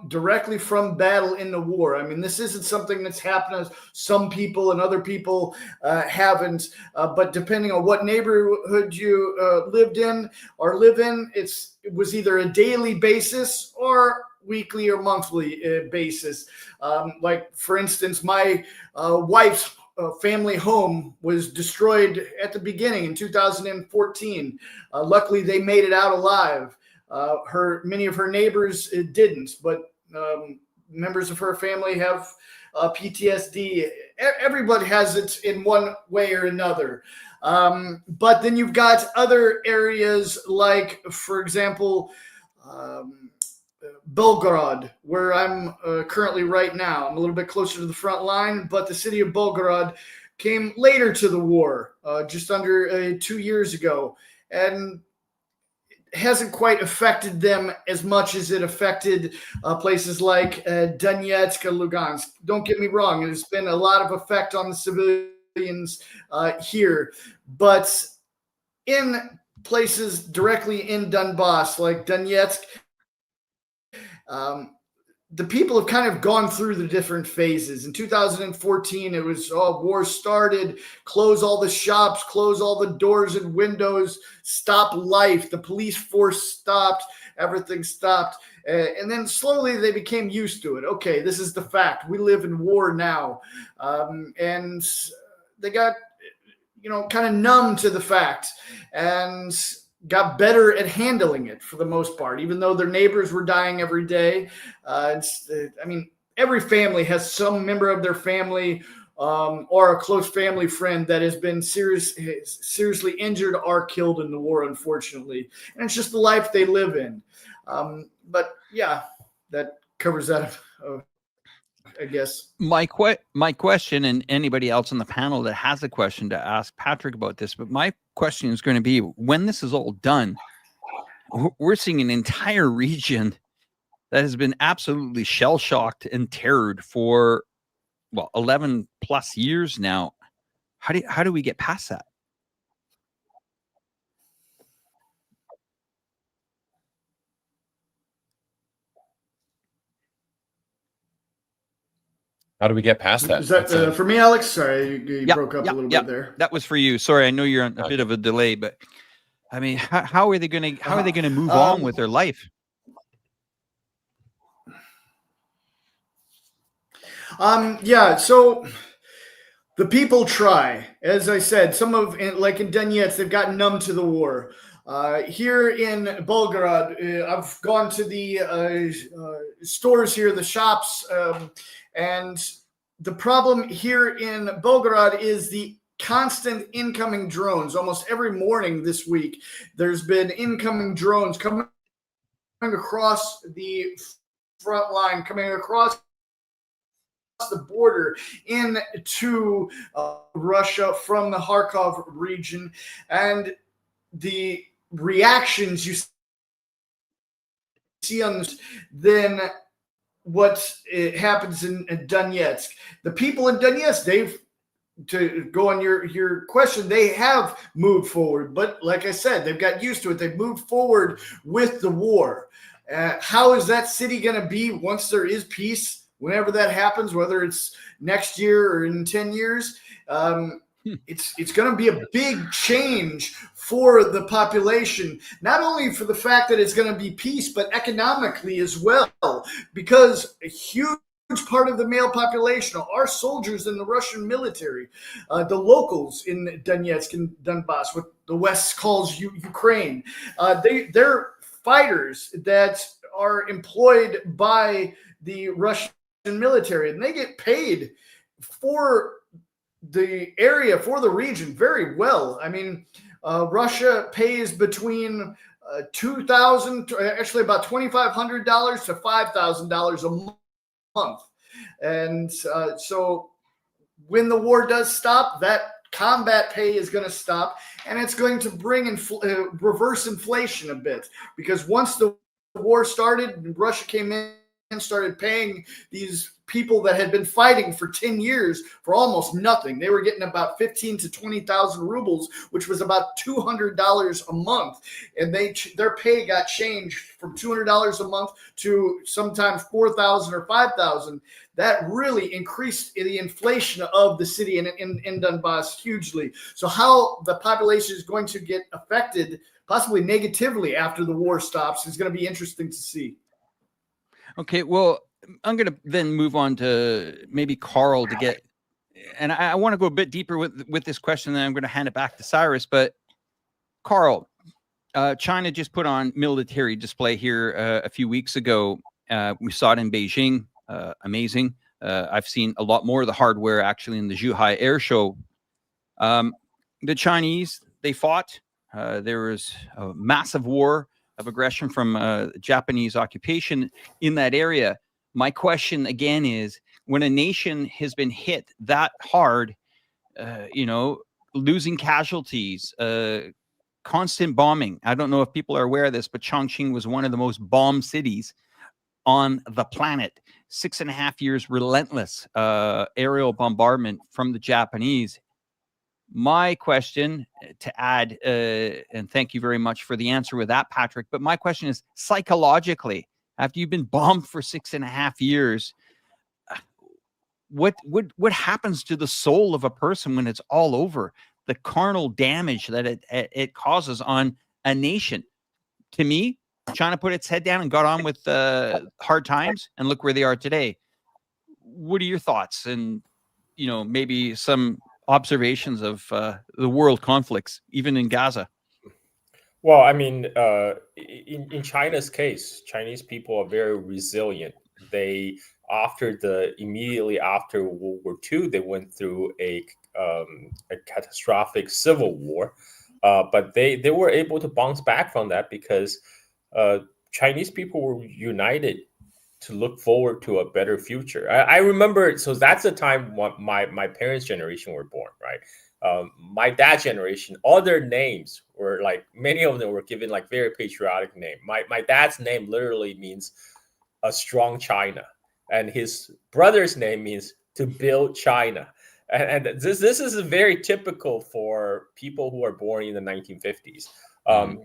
directly from battle in the war. I mean, this isn't something that's happened to some people and other people haven't. But depending on what neighborhood you lived in or live in, it was either a daily basis or weekly or monthly basis. Like, for instance, my wife's family home was destroyed at the beginning in 2014. Luckily, they made it out alive. Many of her neighbors didn't, but members of her family have PTSD. Everybody has it in one way or another. But then you've got other areas like, for example, Belgorod, where I'm currently right now. I'm a little bit closer to the front line, but the city of Belgorod came later to the war, just under 2 years ago. And hasn't quite affected them as much as it affected places like Donetsk and Lugansk. Don't get me wrong, there's been a lot of effect on the civilians here. But in places directly in Donbass, like Donetsk, the people have kind of gone through the different phases. In 2014, it was, war started, close all the shops, close all the doors and windows, stop life. The police force stopped, everything stopped. And then slowly they became used to it. Okay, this is the fact. We live in war now. And they got, kind of numb to the fact and got better at handling it for the most part, even though their neighbors were dying every day. Every family has some member of their family or a close family friend that has been seriously injured or killed in the war, unfortunately. And it's just the life they live in. But yeah, that covers that, I guess. My question, and anybody else on the panel that has a question to ask Patrick about this, but my question is going to be, when this is all done, we're seeing an entire region that has been absolutely shell-shocked and terrored for 11 plus years now. How do we get past that? How do we get past that? Is that for me, Alex? Sorry, you broke up a little bit there. That was for you. Sorry, I know you're on a bit of a delay, but I mean, how are they going to move on with their life? So the people try. As I said, like in Donetsk, they've gotten numb to the war. Here in Belgorod, I've gone to the stores here, the shops, and the problem here in Belgorod is the constant incoming drones. Almost every morning this week, there's been incoming drones coming across the front line, coming across the border into Russia from the Kharkov region. And the reactions you see on this, then what happens in Donetsk. The people in Donetsk, to go on your question, they have moved forward. But like I said, they've got used to it. They've moved forward with the war. How is that city going to be once there is peace, whenever that happens, whether it's next year or in 10 years? It's going to be a big change for the population, not only for the fact that it's going to be peace, but economically as well, because a huge part of the male population are soldiers in the Russian military, the locals in Donetsk and Donbass, what the West calls Ukraine. They're fighters that are employed by the Russian military, and they get paid for the area, for the region, very well. I mean, Russia pays between $2,000, actually about $2,500 to $5,000 a month. And so when the war does stop, that combat pay is going to stop, and it's going to bring reverse inflation a bit, because once the war started, Russia came in and started paying these people that had been fighting for 10 years for almost nothing. They were getting about 15 to 20,000 rubles, which was about $200 a month. And their pay got changed from $200 a month to sometimes 4,000 or 5,000. That really increased the inflation of the city in Donbass hugely. So how the population is going to get affected, possibly negatively, after the war stops is going to be interesting to see. Okay, well, I'm going to then move on to maybe Carl to get, and I want to go a bit deeper with this question, then I'm going to hand it back to Cyrus. But Carl, China just put on military display here a few weeks ago. We saw it in Beijing. Amazing. I've seen a lot more of the hardware actually in the Zhuhai Air Show. The Chinese, they fought. There was a massive war of aggression from Japanese occupation in that area. My question again is, when a nation has been hit that hard, losing casualties, constant bombing. I don't know if people are aware of this, but Chongqing was one of the most bombed cities on the planet. 6.5 years relentless aerial bombardment from the Japanese. My question to add, and thank you very much for the answer with that, Patrick, but my question is, psychologically, after you've been bombed for 6.5 years, what happens to the soul of a person when it's all over? The carnal damage that it causes on a nation. To me, China put its head down and got on with hard times, and look where they are today. What are your thoughts, and maybe some observations of the world conflicts, even in Gaza? Well, I mean, in China's case, Chinese people are very resilient. They immediately after World War II, they went through a catastrophic civil war, but they were able to bounce back from that because Chinese people were united to look forward to a better future. I remember, so that's the time when my parents' generation were born, right? My dad's generation, all their names were like, many of them were given like very patriotic name. My dad's name literally means a strong China, and his brother's name means to build China. And this is very typical for people who are born in the 1950s.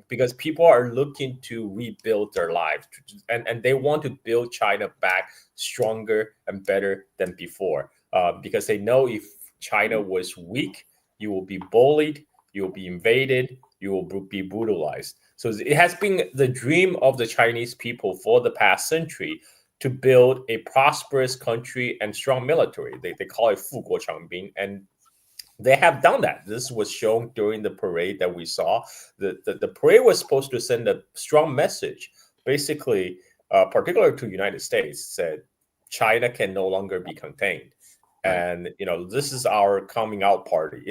Because people are looking to rebuild their lives, and they want to build China back stronger and better than before, because they know if China was weak, you will be bullied, you will be invaded, you will be brutalized. So it has been the dream of the Chinese people for the past century to build a prosperous country and strong military. They call it 富国强兵, and they have done that. This was shown during the parade that we saw. The parade was supposed to send a strong message, basically, particularly to the United States, said China can no longer be contained. And, this is our coming out party.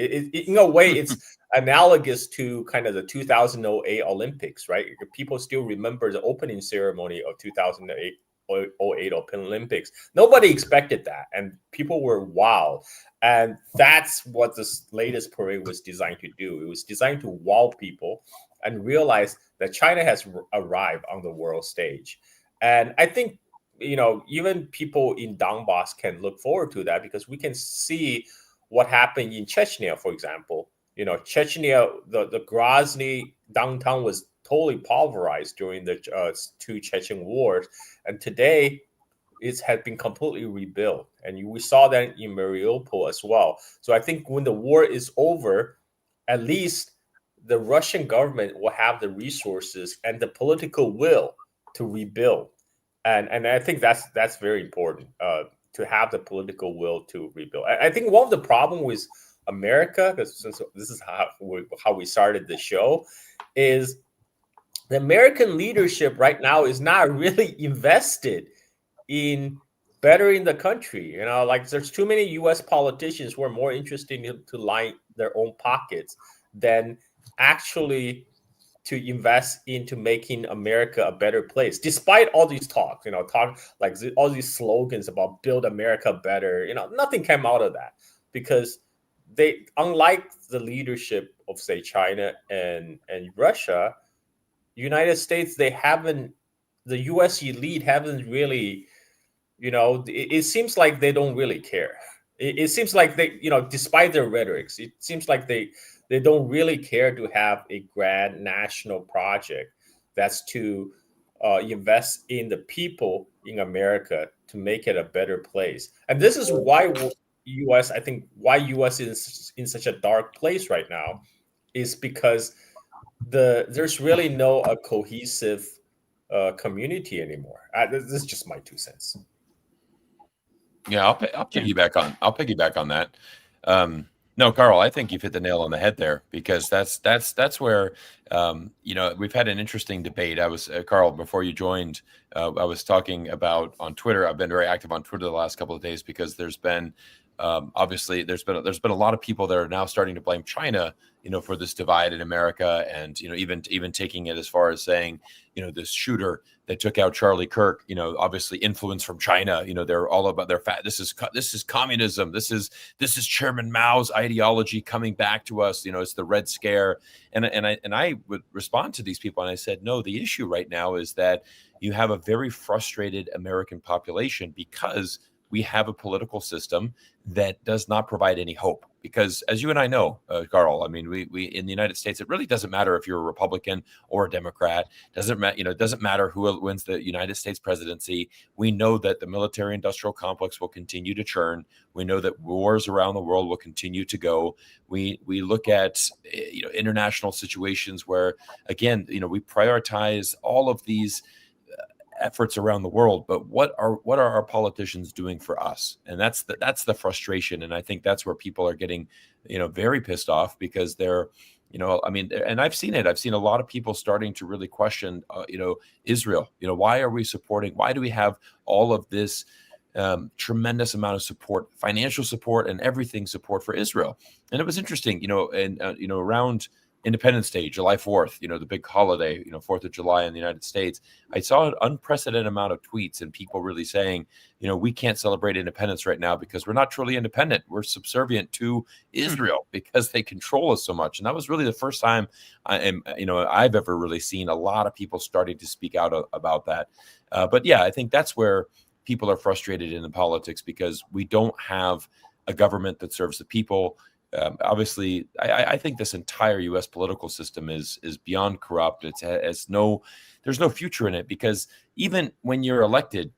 In a way, it's analogous to kind of the 2008 Olympics, right? People still remember the opening ceremony of 2008 Olympics. Nobody expected that, and people were wow. And that's what this latest parade was designed to do. It was designed to wow people and realize that China has arrived on the world stage. And I think, even people in Donbass can look forward to that, because we can see what happened in Chechnya, for example. Chechnya, the Grozny downtown was totally pulverized during the two Chechen wars. And today, it has been completely rebuilt. And we saw that in Mariupol as well. So I think when the war is over, at least the Russian government will have the resources and the political will to rebuild. And I think that's very important, to have the political will to rebuild. I think one of the problems with America, since this is how we started the show, is the American leadership right now is not really invested in bettering the country. There's too many U.S. politicians who are more interested to line their own pockets than actually to invest into making America a better place. Despite all these talks, all these slogans about build America better, nothing came out of that, because they, unlike the leadership of, say, China and Russia, United States, the U.S. elite haven't really, it seems like they don't really care. It seems like they, despite their rhetorics, it seems like they don't really care to have a grand national project that's to invest in the people in America to make it a better place. And this is why U.S. is in such a dark place right now, is because there's really no cohesive community anymore. This is just my 2 cents. Yeah, I'll piggyback on that. No, Carl, I think you've hit the nail on the head there, because that's where we've had an interesting debate. I was Carl, before you joined, I was talking about on Twitter. I've been very active on Twitter the last couple of days, because there's been obviously there's been a lot of people that are now starting to blame China, for this divide in America, and even taking it as far as saying, this shooter that took out Charlie Kirk, obviously influence from China. They're all about their fat. This is communism. This is Chairman Mao's ideology coming back to us. It's the Red Scare, and I would respond to these people, and I said, no, the issue right now is that you have a very frustrated American population, because we have a political system that does not provide any hope. Because as you and I know, Carl, I mean, we in the United States, it really doesn't matter if you're a Republican or a Democrat. It doesn't matter who wins the United States presidency. We know that the military-industrial complex will continue to churn. We know that wars around the world will continue to go. We look at international situations where, again, we prioritize all of these efforts around the world, but what are our politicians doing for us? And that's the frustration. And I think that's where people are getting, very pissed off, because they're, and I've seen a lot of people starting to really question, Israel. Why do we have all of this tremendous amount of support, financial support, and everything support for Israel? And it was interesting, around Independence Day, July 4th, the big holiday, 4th of July in the United States, I saw an unprecedented amount of tweets and people really saying, we can't celebrate independence right now because we're not truly independent. We're subservient to Israel because they control us so much. And that was really the first time I've ever really seen a lot of people starting to speak out about that. But yeah, I think that's where people are frustrated in the politics, because we don't have a government that serves the people. Obviously, I think this entire U.S. political system is beyond corrupt. There's no future in it, because even when you're elected,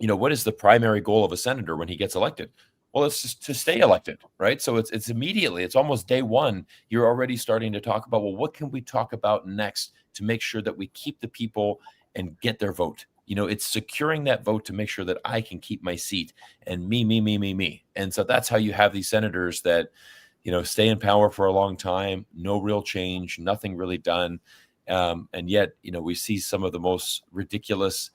what is the primary goal of a senator when he gets elected? Well, it's just to stay elected, right? So it's immediately, it's almost day one, you're already starting to talk about, well, what can we talk about next to make sure that we keep the people and get their vote? It's securing that vote to make sure that I can keep my seat, and me. And so that's how you have these senators that, stay in power for a long time, no real change, nothing really done. And yet, we see some of the most ridiculous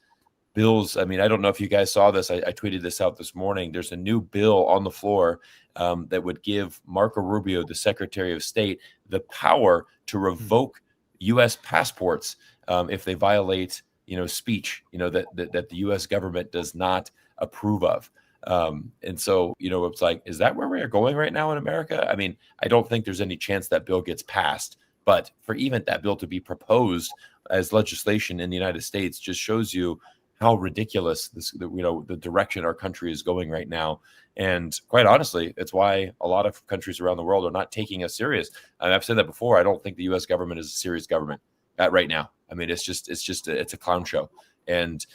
bills. I mean, I don't know if you guys saw this. I tweeted this out this morning. There's a new bill on the floor that would give Marco Rubio, the Secretary of State, the power to revoke U.S. passports if they violate speech, that the U.S. government does not approve of. And so, it's like, is that where we are going right now in America? I mean, I don't think there's any chance that bill gets passed, but for even that bill to be proposed as legislation in the United States just shows you how ridiculous the direction our country is going right now. And quite honestly, it's why a lot of countries around the world are not taking us serious. And I've said that before. I don't think the U.S. government is a serious government right now. I mean, it's a clown show. And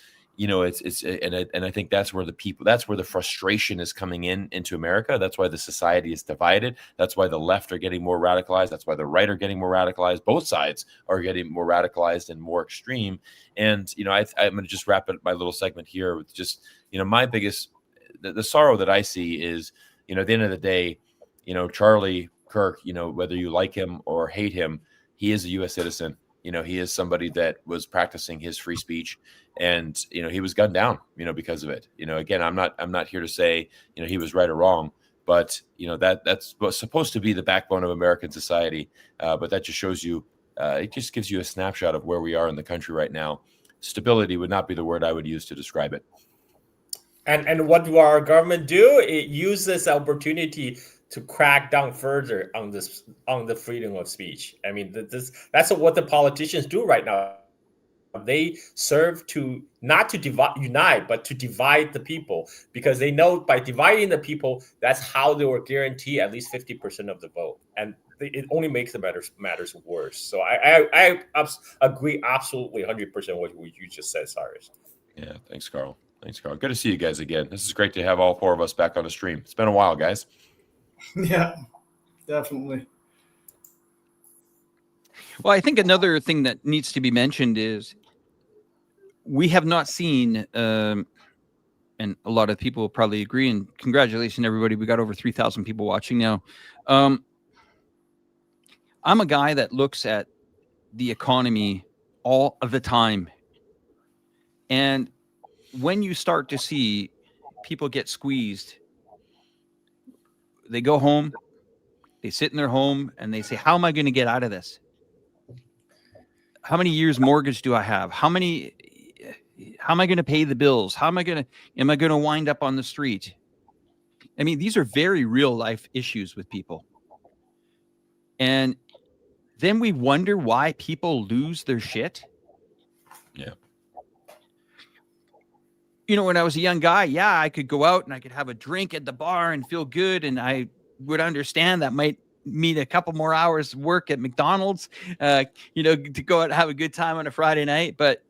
and I think that's where the frustration is coming into America. That's why the society is divided. That's why the left are getting more radicalized. That's why the right are getting more radicalized. Both sides are getting more radicalized and more extreme. And, I'm going to just wrap up my little segment here with just, my biggest, the sorrow that I see is, at the end of the day, Charlie Kirk, whether you like him or hate him, he is a U.S. citizen. He is somebody that was practicing his free speech, and he was gunned down, because of it. Again, I'm not here to say he was right or wrong, but that's what's supposed to be the backbone of American society. But that just shows you, it just gives you a snapshot of where we are in the country right now. Stability would not be the word I would use to describe it. And what do our government do? It uses this opportunity to crack down further on the freedom of speech. I mean, that's what the politicians do right now. They serve not to unite, but to divide the people, because they know by dividing the people, that's how they will guarantee at least 50% of the vote, and it only makes the matters worse. So I agree absolutely 100% with what you just said, Cyrus. Yeah, thanks, Carl. Good to see you guys again. This is great to have all four of us back on the stream. It's been a while, guys. Yeah, definitely. Well, I think another thing that needs to be mentioned is we have not seen, and a lot of people will probably agree, and congratulations, everybody. We got over 3,000 people watching now. I'm a guy that looks at the economy all of the time. And when you start to see people get squeezed, they go home, they sit in their home, and they say, how am I going to get out of this? How many years mortgage do I have? How am I going to pay the bills? Am I going to wind up on the street? I mean, these are very real life issues with people. And then we wonder why people lose their shit. Yeah. when I was a young guy, yeah, I could go out and I could have a drink at the bar and feel good. And I would understand that might mean a couple more hours work at McDonald's, to go out and have a good time on a Friday night. But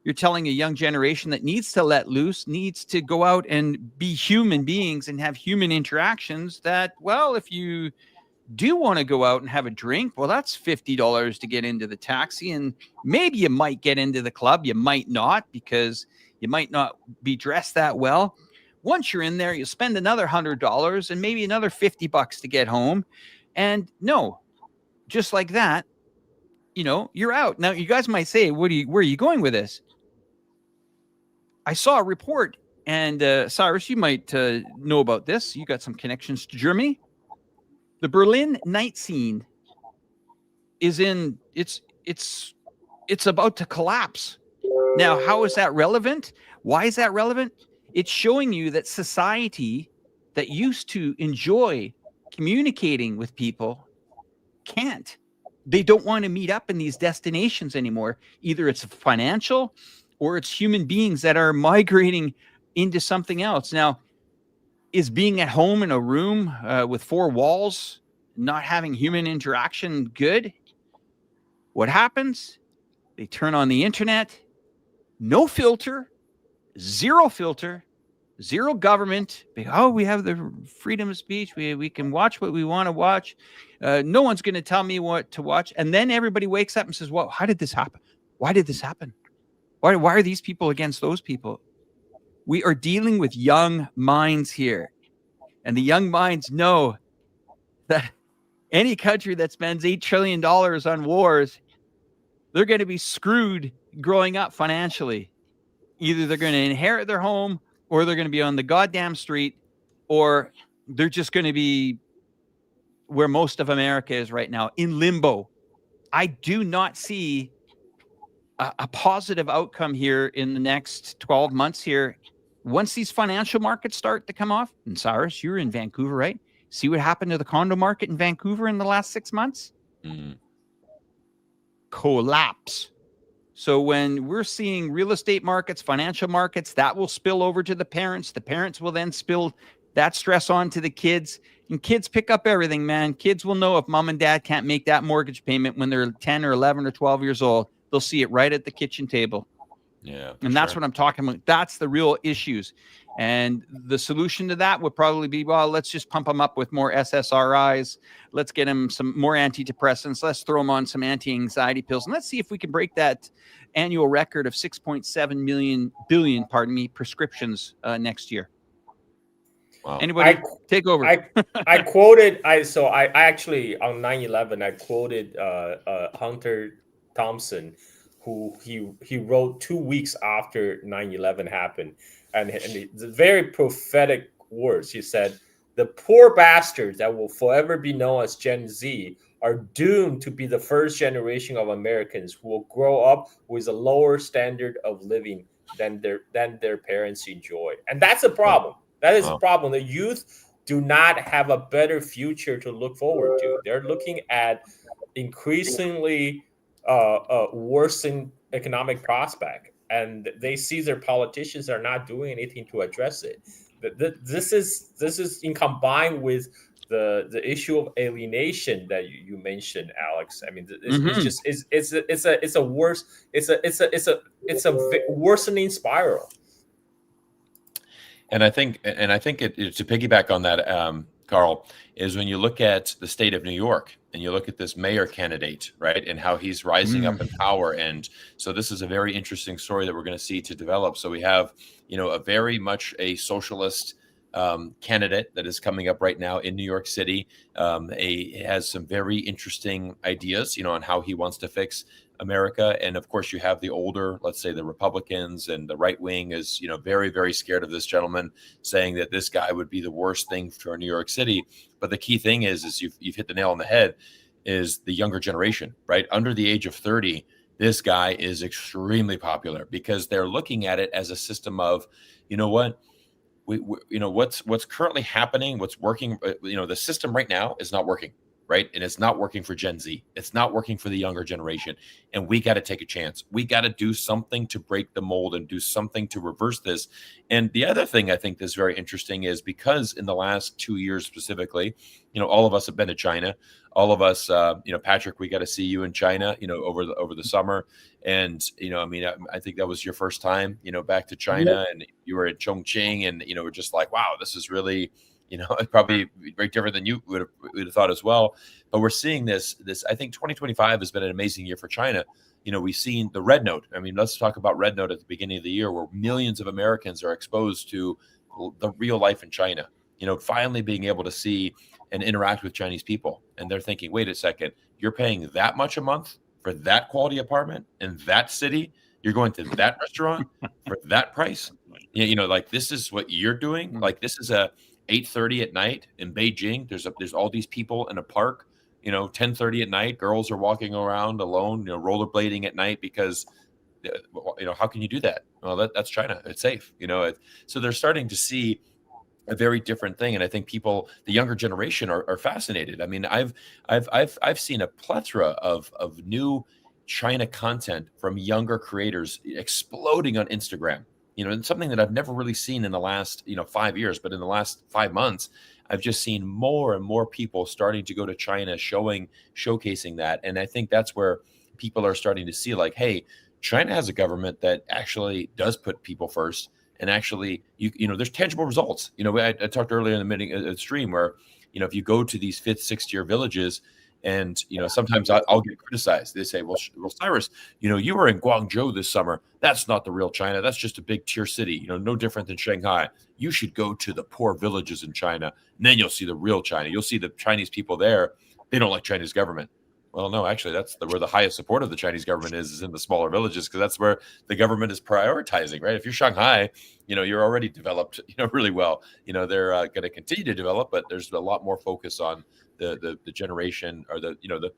you're telling a young generation that needs to let loose, needs to go out and be human beings and have human interactions that, well, if you do want to go out and have a drink, well, that's $50 to get into the taxi. And maybe you might get into the club. You might not, because you might not be dressed that well. Once you're in there, you spend another $100 and maybe another $50 to get home. And no, just like that, you're out. Now, you guys might say, where are you going with this? I saw a report, and Cyrus, you might know about this. You got some connections to Germany. The Berlin night scene is it's about to collapse. Now, how is that relevant? Why is that relevant? It's showing you that society that used to enjoy communicating with people can't. They don't want to meet up in these destinations anymore. Either it's financial or it's human beings that are migrating into something else. Now, is being at home in a room with four walls, not having human interaction, good? What happens? They turn on the internet, no filter, zero government. Oh, we have the freedom of speech. We can watch what we want to watch. No one's going to tell me what to watch. And then everybody wakes up and says, well, how did this happen? Why did this happen? Why are these people against those people? We are dealing with young minds here. And the young minds know that any country that spends $8 trillion on wars, they're going to be screwed growing up financially. Either they're going to inherit their home, or they're going to be on the goddamn street, or they're just going to be where most of America is right now, in limbo. I do not see a positive outcome here in the next 12 months here. Once these financial markets start to come off, and Cyrus, you're in Vancouver, right? See what happened to the condo market in Vancouver in the last 6 months? Mm-hmm. Collapse. So when we're seeing real estate markets, financial markets, that will spill over to the parents. The parents will then spill that stress on to the kids. And kids pick up everything, man. Kids will know if mom and dad can't make that mortgage payment when they're 10 or 11 or 12 years old. They'll see it right at the kitchen table. Yeah. And that's what I'm talking about. That's the real issues. And the solution to that would probably be, well, let's just pump them up with more SSRIs. Let's get them some more antidepressants. Let's throw them on some anti-anxiety pills. And let's see if we can break that annual record of 6.7 billion prescriptions next year. Wow. Anybody take over? I quoted, I actually, on 9/11, I quoted Hunter Thompson, who he wrote 2 weeks after 9/11 happened. And the very prophetic words. He said, the poor bastards that will forever be known as Gen Z are doomed to be the first generation of Americans who will grow up with a lower standard of living than their parents enjoy. And that's a problem. That is a problem. The youth do not have a better future to look forward to. They're looking at increasingly worsening economic prospect. And they see their politicians are not doing anything to address it. This is in combined with the issue of alienation that you mentioned, Alex. I mean, it's a worsening spiral. And I think it to piggyback on that, Carl, is when you look at the state of New York and you look at this mayor candidate, right, and how he's rising up in power. And so this is a very interesting story that we're going to see to develop. So we have, a very much a socialist candidate that is coming up right now in New York City. Has some very interesting ideas, on how he wants to fix America. And of course, you have the older, let's say the Republicans, and the right wing is, very, very scared of this gentleman, saying that this guy would be the worst thing for New York City. But the key thing is you've hit the nail on the head, is the younger generation, right? Under the age of 30, this guy is extremely popular because they're looking at it as a system of, what's currently happening, what's working, the system right now is not working. right? And it's not working for Gen Z. It's not working for the younger generation. And we got to take a chance. We got to do something to break the mold and do something to reverse this. And the other thing I think that's very interesting is because in the last 2 years specifically, all of us have been to China. All of us, Patrick, we got to see you in China, over the summer. And, I think that was your first time, back to China, and you were at Chongqing, and, we're just like, wow, this is really, it's probably very different than you would have thought as well. But we're seeing this, I think 2025 has been an amazing year for China. We've seen the Red Note. I mean, let's talk about Red Note at the beginning of the year, where millions of Americans are exposed to the real life in China, finally being able to see and interact with Chinese people. And they're thinking, wait a second, you're paying that much a month for that quality apartment in that city? You're going to that restaurant for that price? Like, this is what you're doing? Like, this is a 8:30 at night in Beijing. There's all these people in a park, 10:30 at night. Girls are walking around alone, rollerblading at night because, how can you do that? Well, that's China. It's safe, So they're starting to see a very different thing, and I think people, the younger generation, are fascinated. I mean, I've seen a plethora of new China content from younger creators exploding on Instagram. And something that I've never really seen in the last 5 years, but in the last 5 months, I've just seen more and more people starting to go to China, showcasing that. And I think that's where people are starting to see, like, hey, China has a government that actually does put people first. And actually, there's tangible results. I talked earlier in the stream where, if you go to these 5th, 6th tier villages, and sometimes I'll get criticized. They say, well, Cyrus, you were in Guangzhou this summer. That's not the real China. That's just a big tier city. No different than Shanghai. You should go to the poor villages in China, and then you'll see the real China. You'll see the Chinese people there. They don't like Chinese government. Well, no, actually, that's where the highest support of the Chinese government is in the smaller villages, because that's where the government is prioritizing, right? If you're Shanghai, you're already developed, really well. They're going to continue to develop, but there's a lot more focus on the generation, or the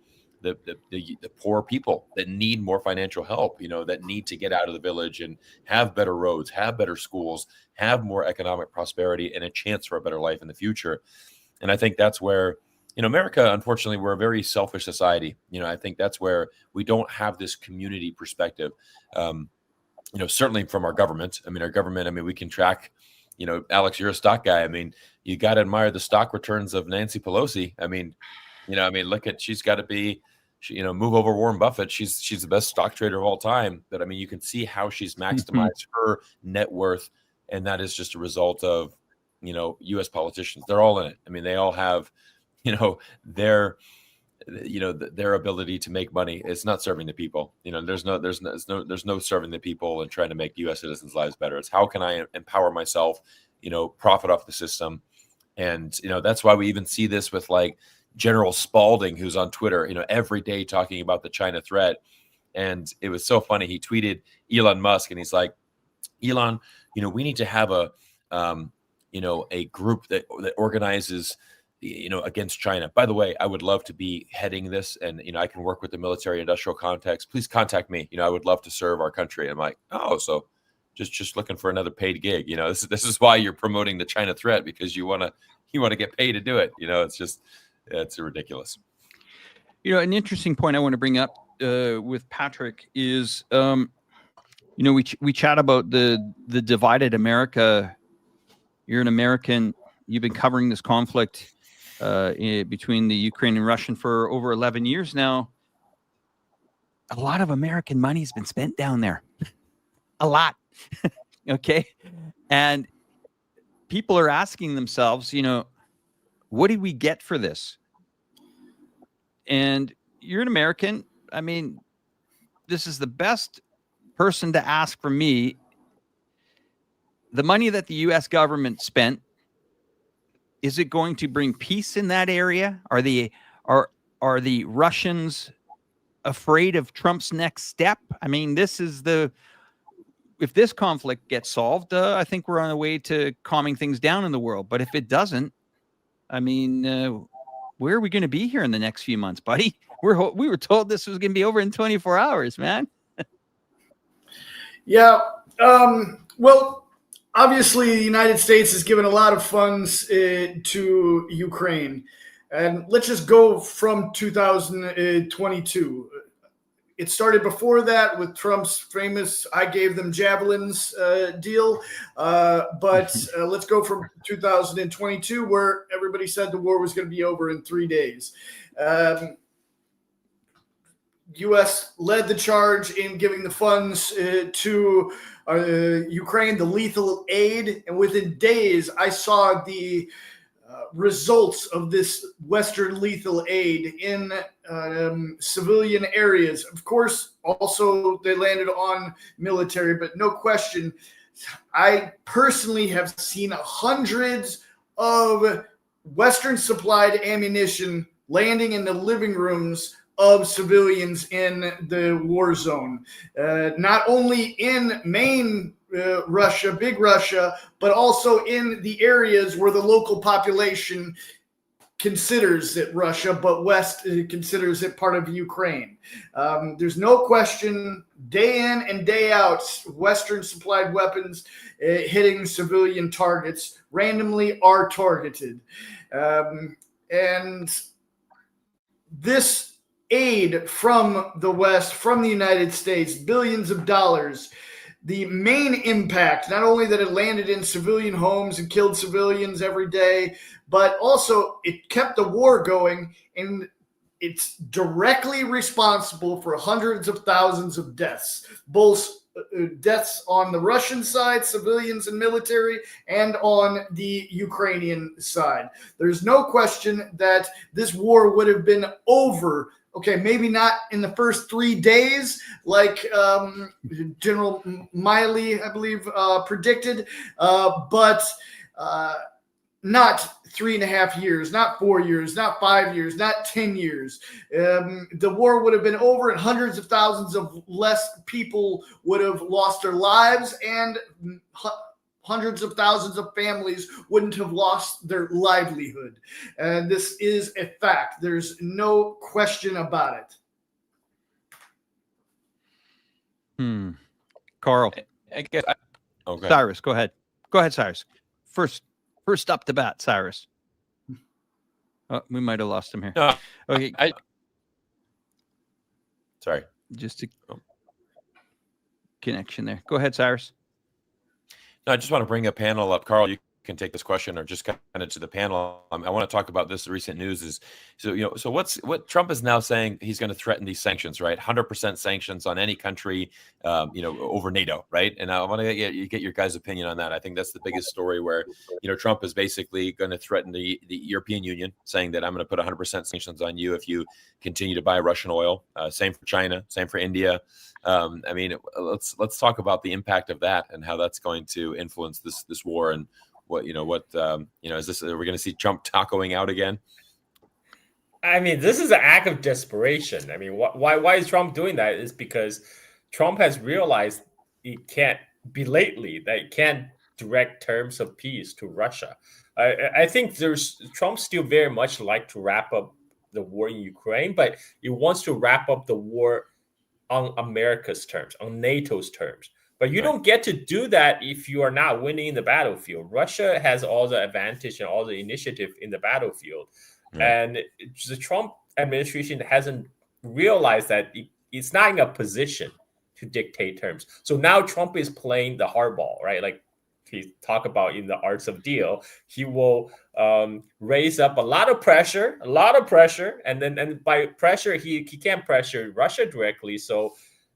poor people that need more financial help, that need to get out of the village and have better roads, have better schools, have more economic prosperity, and a chance for a better life in the future. And I think that's where, America, unfortunately, we're a very selfish society. I think that's where we don't have this community perspective. Certainly from our government. Our government, we can track, Alex, you're a stock guy. You got to admire the stock returns of Nancy Pelosi. Look at, she's got to be, move over Warren Buffett. She's the best stock trader of all time. But you can see how she's maximized her net worth. And that is just a result of, U.S. politicians. They're all in it. They all have, their ability to make money. It's not serving the people. There's no serving the people and trying to make U.S. citizens' lives better. It's how can I empower myself, profit off the system. And, that's why we even see this with, like, General Spalding, who's on Twitter, every day talking about the China threat. And it was so funny. He tweeted Elon Musk, and he's like, Elon, we need to have a group that organizes, against China. By the way, I would love to be heading this, and, I can work with the military industrial context. Please contact me. I would love to serve our country. I'm like, oh, so just looking for another paid gig. This is why you're promoting the China threat, because you want to get paid to do it. It's ridiculous. An interesting point I want to bring up with Patrick is, we chat about the divided America. You're an American. You've been covering this conflict between the Ukraine and Russian for over 11 years now. A lot of American money has been spent down there. A lot. Okay. And people are asking themselves, what did we get for this? And you're an American. This is the best person to ask from me. The money that the U.S. government spent, is it going to bring peace in that area? Are the Russians afraid of Trump's next step? If this conflict gets solved, I think we're on the way to calming things down in the world. But if it doesn't, where are we going to be here in the next few months, buddy? We were told this was going to be over in 24 hours, man. Yeah. Well, obviously, the United States has given a lot of funds to Ukraine. And let's just go from 2022. It started before that with Trump's famous "I gave them javelins" deal. But let's go from 2022, where everybody said the war was going to be over in 3 days. U.S. led the charge in giving the funds to Ukraine, the lethal aid. And within days, I saw the results of this Western lethal aid in civilian areas. Of course, also they landed on military, but no question, I personally have seen hundreds of Western supplied ammunition landing in the living rooms of civilians in the war zone, not only in main Russia, big Russia, but also in the areas where the local population considers it Russia, but West considers it part of Ukraine. There's no question, day in and day out, Western supplied weapons hitting civilian targets randomly are targeted. And this aid from the West, from the United States, billions of dollars, the main impact, not only that it landed in civilian homes and killed civilians every day, but also it kept the war going, and it's directly responsible for hundreds of thousands of deaths, both deaths on the Russian side, civilians and military, and on the Ukrainian side. There's no question that this war would have been over. Okay, maybe not in the first 3 days, like General Miley, I believe, predicted, but not 3.5 years, not 4 years, not 5 years, not 10 years. The war would have been over, and hundreds of thousands of less people would have lost their lives, and hundreds of thousands of families wouldn't have lost their livelihood. And this is a fact. There's no question about it. Carl. I guess okay. Cyrus, go ahead. Go ahead, Cyrus. First up to bat, Cyrus. Oh, we might have lost him here. No, okay. Sorry. Just a connection there. Go ahead, Cyrus. No, I just want to bring a panel up. Carl, you can take this question or just kind of to the panel. I want to talk about this. The recent news is, so what Trump is now saying, he's going to threaten these sanctions, right? 100% sanctions on any country, over NATO, right? And I want to get your guys' opinion on that. I think that's the biggest story where, Trump is basically going to threaten the European Union, saying that I'm going to put 100% sanctions on you if you continue to buy Russian oil. Same for China, same for India. Let's talk about the impact of that and how that's going to influence this war, and is this, are we going to see Trump tacoing out again? I mean, this is an act of desperation. I mean, why is Trump doing that? Is because Trump has realized he can't direct terms of peace to Russia. I think Trump still very much like to wrap up the war in Ukraine, but he wants to wrap up the war on America's terms, on NATO's terms. But you don't get to do that if you are not winning in the battlefield. Russia has all the advantage and all the initiative in the battlefield. Right. And the Trump administration hasn't realized that it's not in a position to dictate terms. So now Trump is playing the hardball, right? Like he talked about in the Arts of Deal, he will raise up a lot of pressure, and by pressure, he can't pressure Russia directly.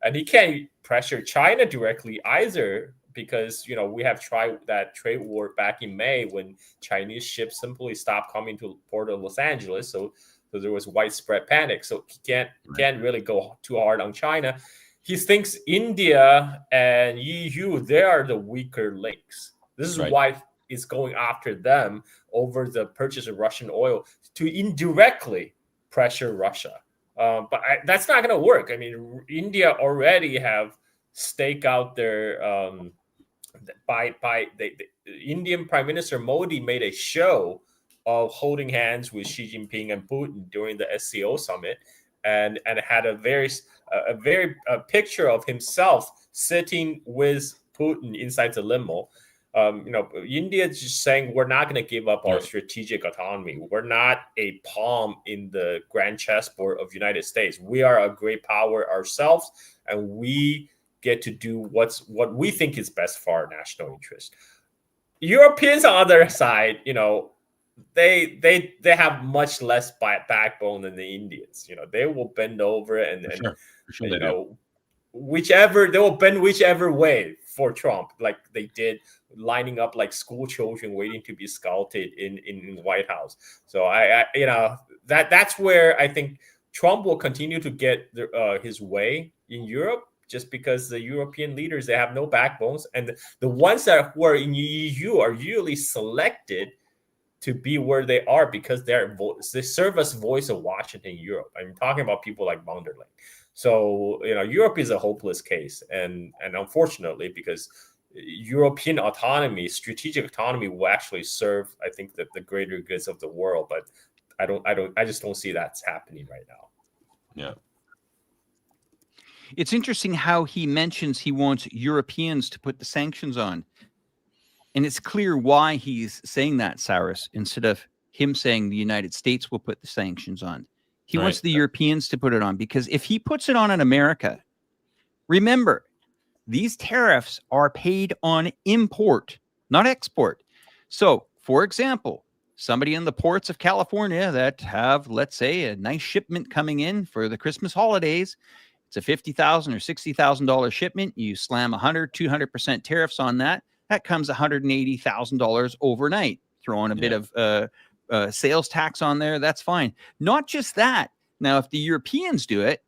And he can't pressure China directly either, because we have tried that trade war back in May when Chinese ships simply stopped coming to Port of Los Angeles. So there was widespread panic. So he can't really go too hard on China. He thinks India and EU, they are the weaker links. This is why it's going after them over the purchase of Russian oil to indirectly pressure Russia. But that's not going to work. I mean, India already have staked out their the Indian Prime Minister Modi made a show of holding hands with Xi Jinping and Putin during the SCO summit, and had a very picture of himself sitting with Putin inside the limo. India is just saying we're not going to give up our strategic autonomy. We're not a pawn in the grand chessboard of United States. We are a great power ourselves, and we get to do what we think is best for our national interest. Europeans, on the other side, they have much less backbone than the Indians. They will bend over and they will bend whichever way for Trump, like they did, lining up like school children waiting to be scouted in the White House. So that's where I think Trump will continue to get his way in Europe, just because the European leaders, they have no backbones, and the ones who are in the EU are usually selected to be where they are because they serve as voice of Washington in Europe. I'm talking about people like von der Leyen. So Europe is a hopeless case, and unfortunately, because European autonomy, strategic autonomy, will actually serve, I think, the greater goods of the world. But I just don't see that's happening right now. Yeah. It's interesting how he mentions he wants Europeans to put the sanctions on. And it's clear why he's saying that, Cyrus, instead of him saying the United States will put the sanctions on. He wants the Europeans to put it on, because if he puts it on in America, remember, these tariffs are paid on import, not export. So, for example, somebody in the ports of California that have, let's say, a nice shipment coming in for the Christmas holidays, it's a $50,000 or $60,000 shipment. You slam 200% tariffs on that. That comes $180,000 overnight. Throw in a bit of sales tax on there. That's fine. Not just that. Now, if the Europeans do it,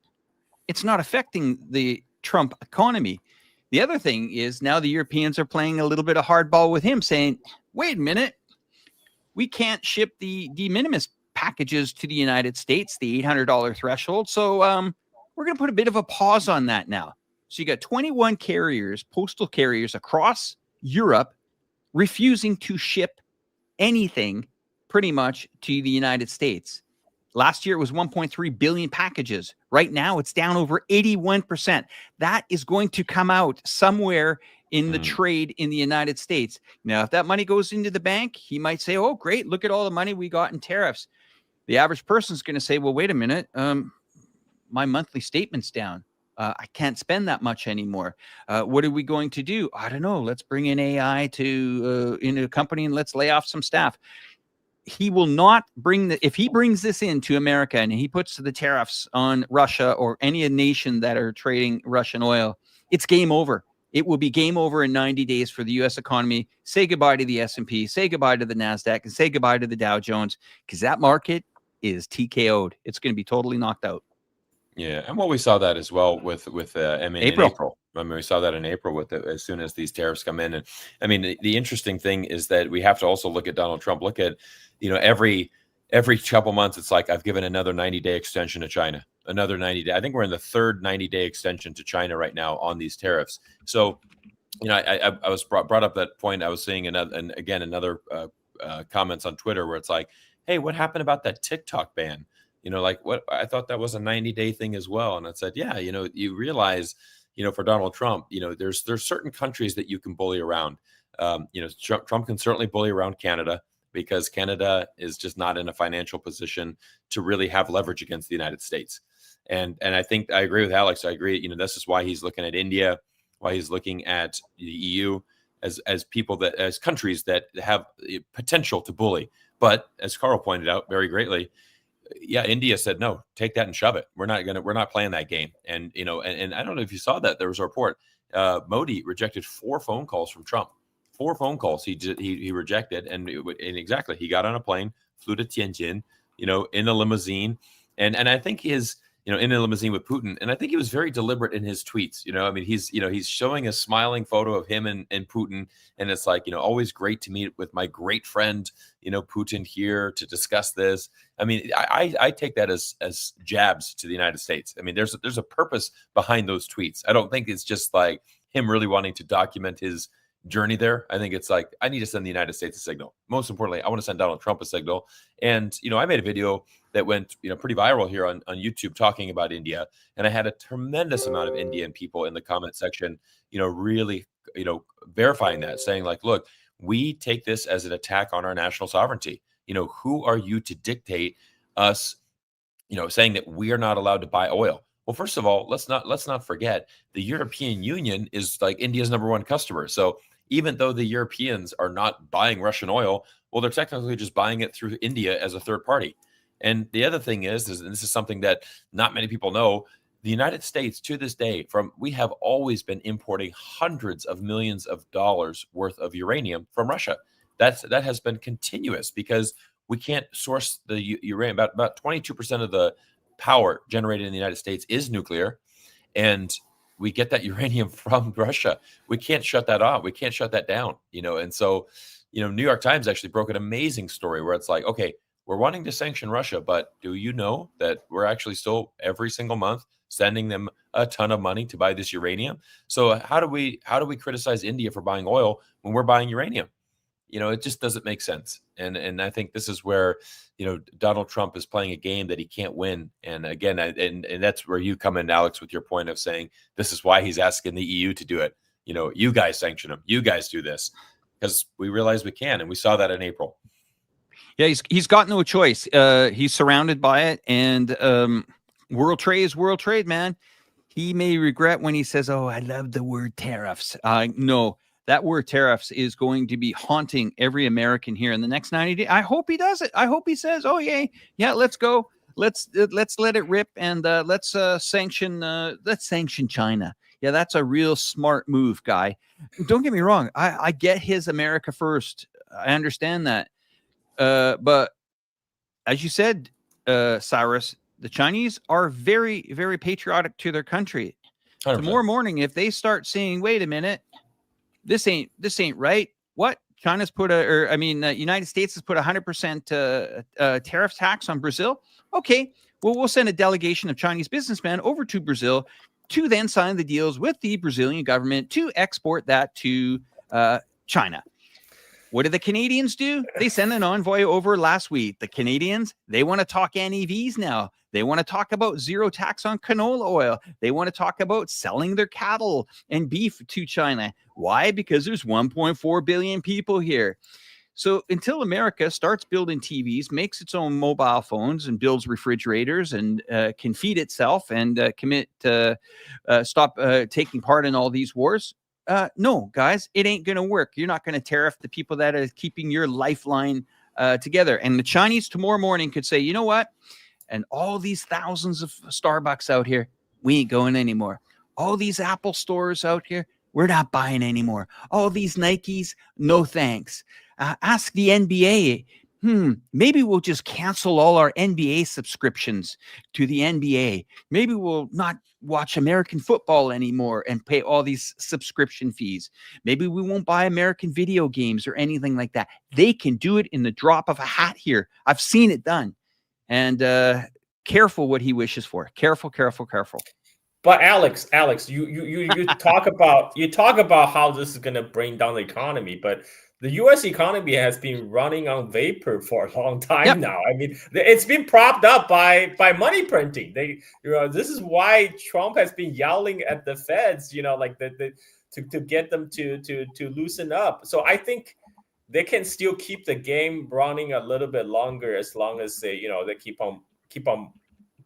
it's not affecting the Trump economy. The other thing is now the Europeans are playing a little bit of hardball with him, saying, wait a minute, we can't ship the de minimis packages to the United States, the $800 threshold. So we're going to put a bit of a pause on that now. So you got 21 carriers, postal carriers across Europe, refusing to ship anything pretty much to the United States. Last year, it was 1.3 billion packages. Right now, it's down over 81%. That is going to come out somewhere in the trade in the United States. Now, if that money goes into the bank, he might say, oh, great, look at all the money we got in tariffs. The average person is going to say, well, wait a minute, my monthly statement's down. I can't spend that much anymore. What are we going to do? I don't know. Let's bring in AI into a company and let's lay off some staff. He will not bring if he brings this into America and he puts the tariffs on Russia or any nation that are trading Russian oil, it's game over. It will be game over in 90 days for the U.S. economy. Say goodbye to the S&P, say goodbye to the NASDAQ, and say goodbye to the Dow Jones, because that market is TKO'd. It's going to be totally knocked out. Yeah, and we saw that as well with in April. I mean, we saw that in April with as soon as these tariffs come in. And I mean, the interesting thing is that we have to also look at Donald Trump. Look at, every couple months, it's like, I've given another 90-day extension to China, another 90-day. I think we're in the third 90-day extension to China right now on these tariffs. So, I was brought up that point. I was seeing another comments on Twitter where it's like, hey, what happened about that TikTok ban? What I thought that was a 90-day thing as well. And I said, yeah, you realize, for Donald Trump, there's certain countries that you can bully around. Trump can certainly bully around Canada because Canada is just not in a financial position to really have leverage against the United States. And I think I agree with Alex. I agree. This is why he's looking at India, why he's looking at the EU as countries that have potential to bully. But as Carl pointed out very greatly, yeah, India said, no, take that and shove it. We're not playing that game. And, and I don't know if you saw that. There was a report. Modi rejected 4 phone calls from Trump. 4 phone calls he rejected. And exactly, he got on a plane, flew to Tianjin, in a limousine. And I think in a limousine with Putin. And I think he was very deliberate in his tweets. He's showing a smiling photo of him and Putin. And it's like, always great to meet with my great friend, Putin here to discuss this. I mean, I take that as jabs to the United States. I mean, there's a purpose behind those tweets. I don't think it's just like him really wanting to document his journey there. I think it's like, I need to send the United States a signal. Most importantly, I want to send Donald Trump a signal. And, I made a video that went, pretty viral here on YouTube talking about India. And I had a tremendous amount of Indian people in the comment section, really, verifying that, saying like, look, we take this as an attack on our national sovereignty. Who are you to dictate us, saying that we are not allowed to buy oil? Well, first of all, let's not forget the European Union is like India's #1 customer. So even though the Europeans are not buying Russian oil, well, they're technically just buying it through India as a third party. And the other thing is and this is something that not many people know, the United States to this day, we have always been importing hundreds of millions of dollars worth of uranium from Russia. That has been continuous because we can't source the uranium. About 22% of the power generated in the United States is nuclear, and we get that uranium from Russia. We can't shut that off. We can't shut that down, And so, New York Times actually broke an amazing story where it's like, okay, we're wanting to sanction Russia, but do you know that we're actually still every single month sending them a ton of money to buy this uranium? So how do we criticize India for buying oil when we're buying uranium? It just doesn't make sense. And I think this is where, Donald Trump is playing a game that he can't win. And again, and that's where you come in, Alex, with your point of saying this is why he's asking the EU to do it. You guys sanction him. You guys do this because we realize we can. And we saw that in April. Yeah, he's got no choice. He's surrounded by it. And world trade is world trade, man. He may regret when he says, oh, I love the word tariffs. No. That word tariffs is going to be haunting every American here in the next 90 days. I hope he does it. I hope he says, oh, yeah, let's go. Let's let it rip. And let's sanction China. Yeah, that's a real smart move, guy. Don't get me wrong. I get his America first. I understand that. But as you said, Cyrus, the Chinese are very, very patriotic to their country. 100%. Tomorrow morning, if they start saying, wait a minute, this ain't right. What? China's put United States has put 100% tariff tax on Brazil. Okay, well, we'll send a delegation of Chinese businessmen over to Brazil to then sign the deals with the Brazilian government to export that to China. What did the Canadians do? They sent an envoy over last week. The Canadians, they want to talk NEVs now. They want to talk about zero tax on canola oil. They want to talk about selling their cattle and beef to China. Why? Because there's 1.4 billion people here. So until America starts building TVs, makes its own mobile phones and builds refrigerators and can feed itself and stop taking part in all these wars, no, guys, it ain't going to work. You're not going to tariff the people that are keeping your lifeline together. And the Chinese tomorrow morning could say, you know what? And all these thousands of Starbucks out here, we ain't going anymore. All these Apple stores out here, we're not buying anymore. All these Nikes, no thanks. Ask the NBA. Maybe we'll just cancel all our NBA subscriptions to the NBA. Maybe we'll not watch American football anymore and pay all these subscription fees. Maybe we won't buy American video games or anything like that. They can do it in the drop of a hat here. I've seen it done. And careful what he wishes for. Careful. But Alex, you talk about how this is going to bring down the economy, but the U.S. economy has been running on vapor for a long time now. I mean, it's been propped up by money printing. This is why Trump has been yelling at the feds, to get them to loosen up. So I think they can still keep the game running a little bit longer as long as they keep on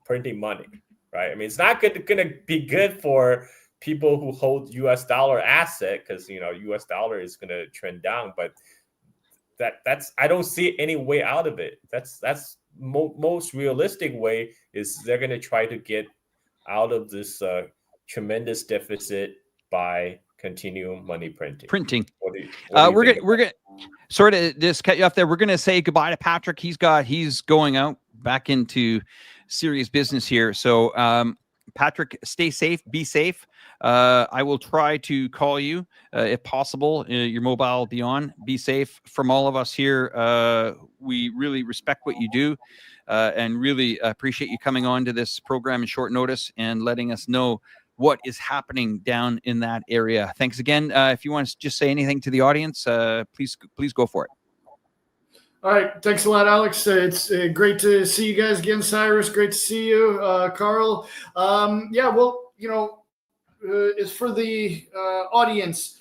printing money, right? I mean, it's not going to be good for people who hold U.S. dollar asset because U.S. dollar is going to trend down, but that's I don't see any way out of it. That's most realistic way is they're going to try to get out of this tremendous deficit by continuing money printing. We're gonna sort of just cut you off there. We're gonna say goodbye to Patrick. He's going out back into serious business here. So Patrick, stay safe, be safe. I will try to call you if possible. Your mobile will be on. Be safe from all of us here. We really respect what you do and really appreciate you coming on to this program in short notice and letting us know what is happening down in that area. Thanks again. If you want to just say anything to the audience, please go for it. All right. Thanks a lot, Alex. It's great to see you guys again, Cyrus. Great to see you, Carl. Yeah, well, as for the audience,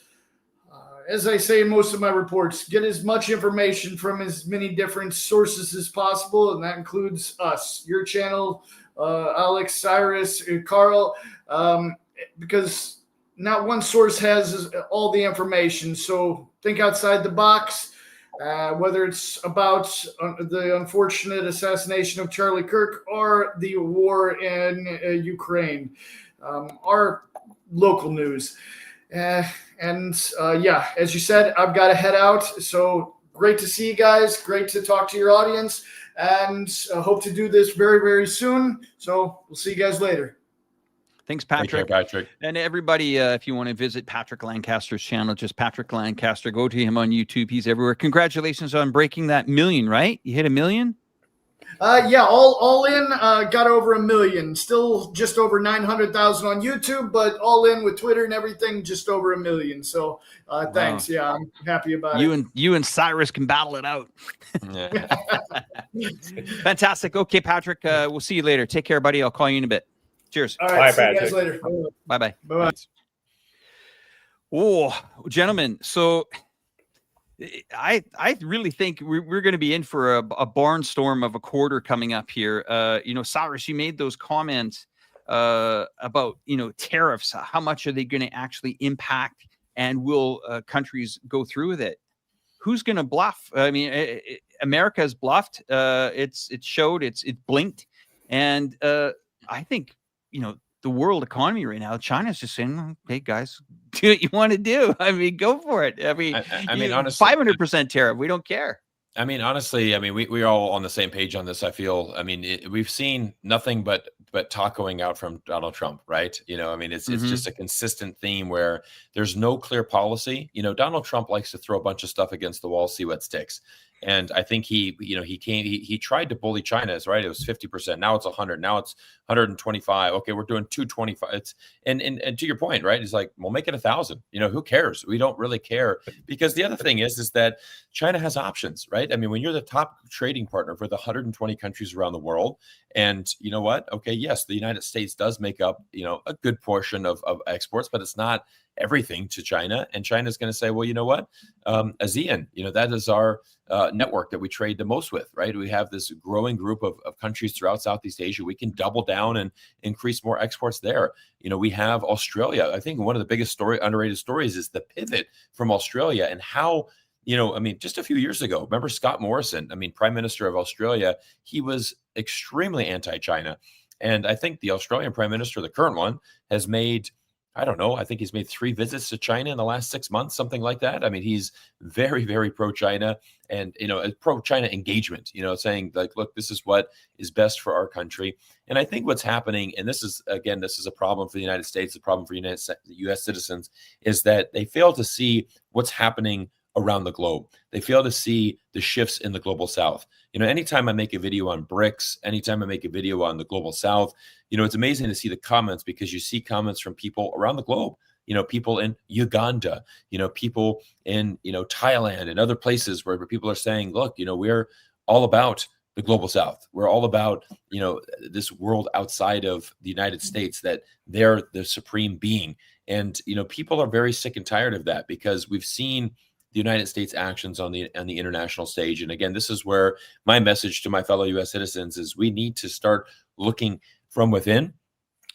as I say in most of my reports, get as much information from as many different sources as possible, and that includes us, your channel, Alex, Cyrus, Carl, because not one source has all the information. So think outside the box, whether it's about the unfortunate assassination of Charlie Kirk or the war in Ukraine, our local news. Yeah, as you said, I've got to head out. So great to see you guys. Great to talk to your audience, and hope to do this very, very soon. So we'll see you guys later. Thanks, Patrick. Take care, Patrick. And everybody, if you want to visit Patrick Lancaster's channel, just Patrick Lancaster, go to him on YouTube. He's everywhere. Congratulations on breaking that 1 million, right? You hit 1 million? Yeah, all in, got over 1 million. Still just over 900,000 on YouTube, but all in with Twitter and everything, just over 1 million. So thanks. Wow. Yeah, I'm happy about it. You and Cyrus can battle it out. Fantastic. Okay, Patrick, we'll see you later. Take care, buddy. I'll call you in a bit. Cheers. All right, Bye, see you guys Patrick. later. Bye-bye. Bye-bye. Oh, gentlemen, so I really think we're going to be in for a barnstorm of a quarter coming up here. Cyrus, you made those comments about tariffs. How much are they going to actually impact, and will countries go through with it? Who's going to bluff? I mean, America has bluffed. It showed. It blinked, and I think the world economy right now, China's just saying, "Hey guys, do what you want to do. I mean, go for it. I mean, honestly, 500% tariff. We don't care." I mean, honestly, we're all on the same page on this. I feel. I mean, we've seen nothing but talk going out from Donald Trump, right? It's just a consistent theme where there's no clear policy. Donald Trump likes to throw a bunch of stuff against the wall, see what sticks. And I think he tried to bully China, right? It was 50%. Now it's 100. Now it's 125. Okay, we're doing 225. It's and to your point, right? It's like, we'll make it 1,000. Who cares? We don't really care, because the other thing is that China has options, right? I mean, when you're the top trading partner for the 120 countries around the world, and you know what? Okay, yes, the United States does make up a good portion of exports, but it's not everything to China. And China's going to say, well, you know what? ASEAN, that is our network that we trade the most with, right? We have this growing group of countries throughout Southeast Asia. We can double down and increase more exports there. We have Australia. I think one of the biggest underrated stories is the pivot from Australia, and how, just a few years ago, remember Scott Morrison, Prime Minister of Australia, he was extremely anti-China. And I think the Australian Prime Minister, the current one, has made, I don't know, I think he's made 3 visits to China in the last 6 months, something like that. He's very, very pro-China, and, pro-China engagement, saying like, look, this is what is best for our country. And I think what's happening, and this is a problem for the United States, a problem for U.S. citizens, is that they fail to see what's happening around the globe. They fail to see the shifts in the global South. Anytime I make a video on BRICS, anytime I make a video on the global South, it's amazing to see the comments, because you see comments from people around the globe, people in Uganda, people in, Thailand and other places where people are saying, look, we're all about the global South. We're all about, this world outside of the United States, that they're the supreme being. And, people are very sick and tired of that, because we've seen the United States actions on the international stage. And again, this is where my message to my fellow U.S. citizens is: we need to start looking from within.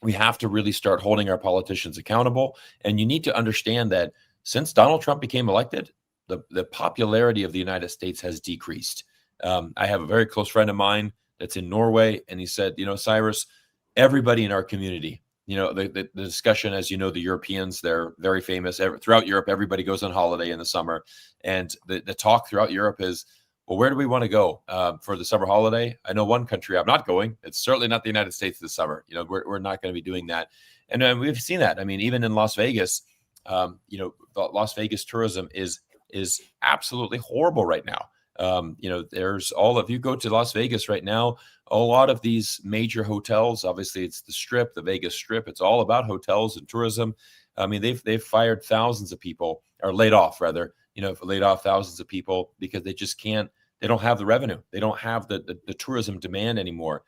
We have to really start holding our politicians accountable. And you need to understand that since Donald Trump became elected, the popularity of the United States has decreased. I have a very close friend of mine that's in Norway, and he said, Cyrus, everybody in our community, the discussion, as the Europeans, they're very famous. Throughout Europe, everybody goes on holiday in the summer. And the talk throughout Europe is, well, where do we want to go for the summer holiday? I know one country I'm not going. It's certainly not the United States this summer. We're not going to be doing that. And we've seen that. Even in Las Vegas, the Las Vegas tourism is absolutely horrible right now. There's all of you go to Las Vegas right now, a lot of these major hotels, obviously it's the Strip, the Vegas Strip. It's all about hotels and tourism. I mean, they've fired thousands of people, or laid off rather, laid off thousands of people because they just can't. They don't have the revenue. They don't have the tourism demand anymore.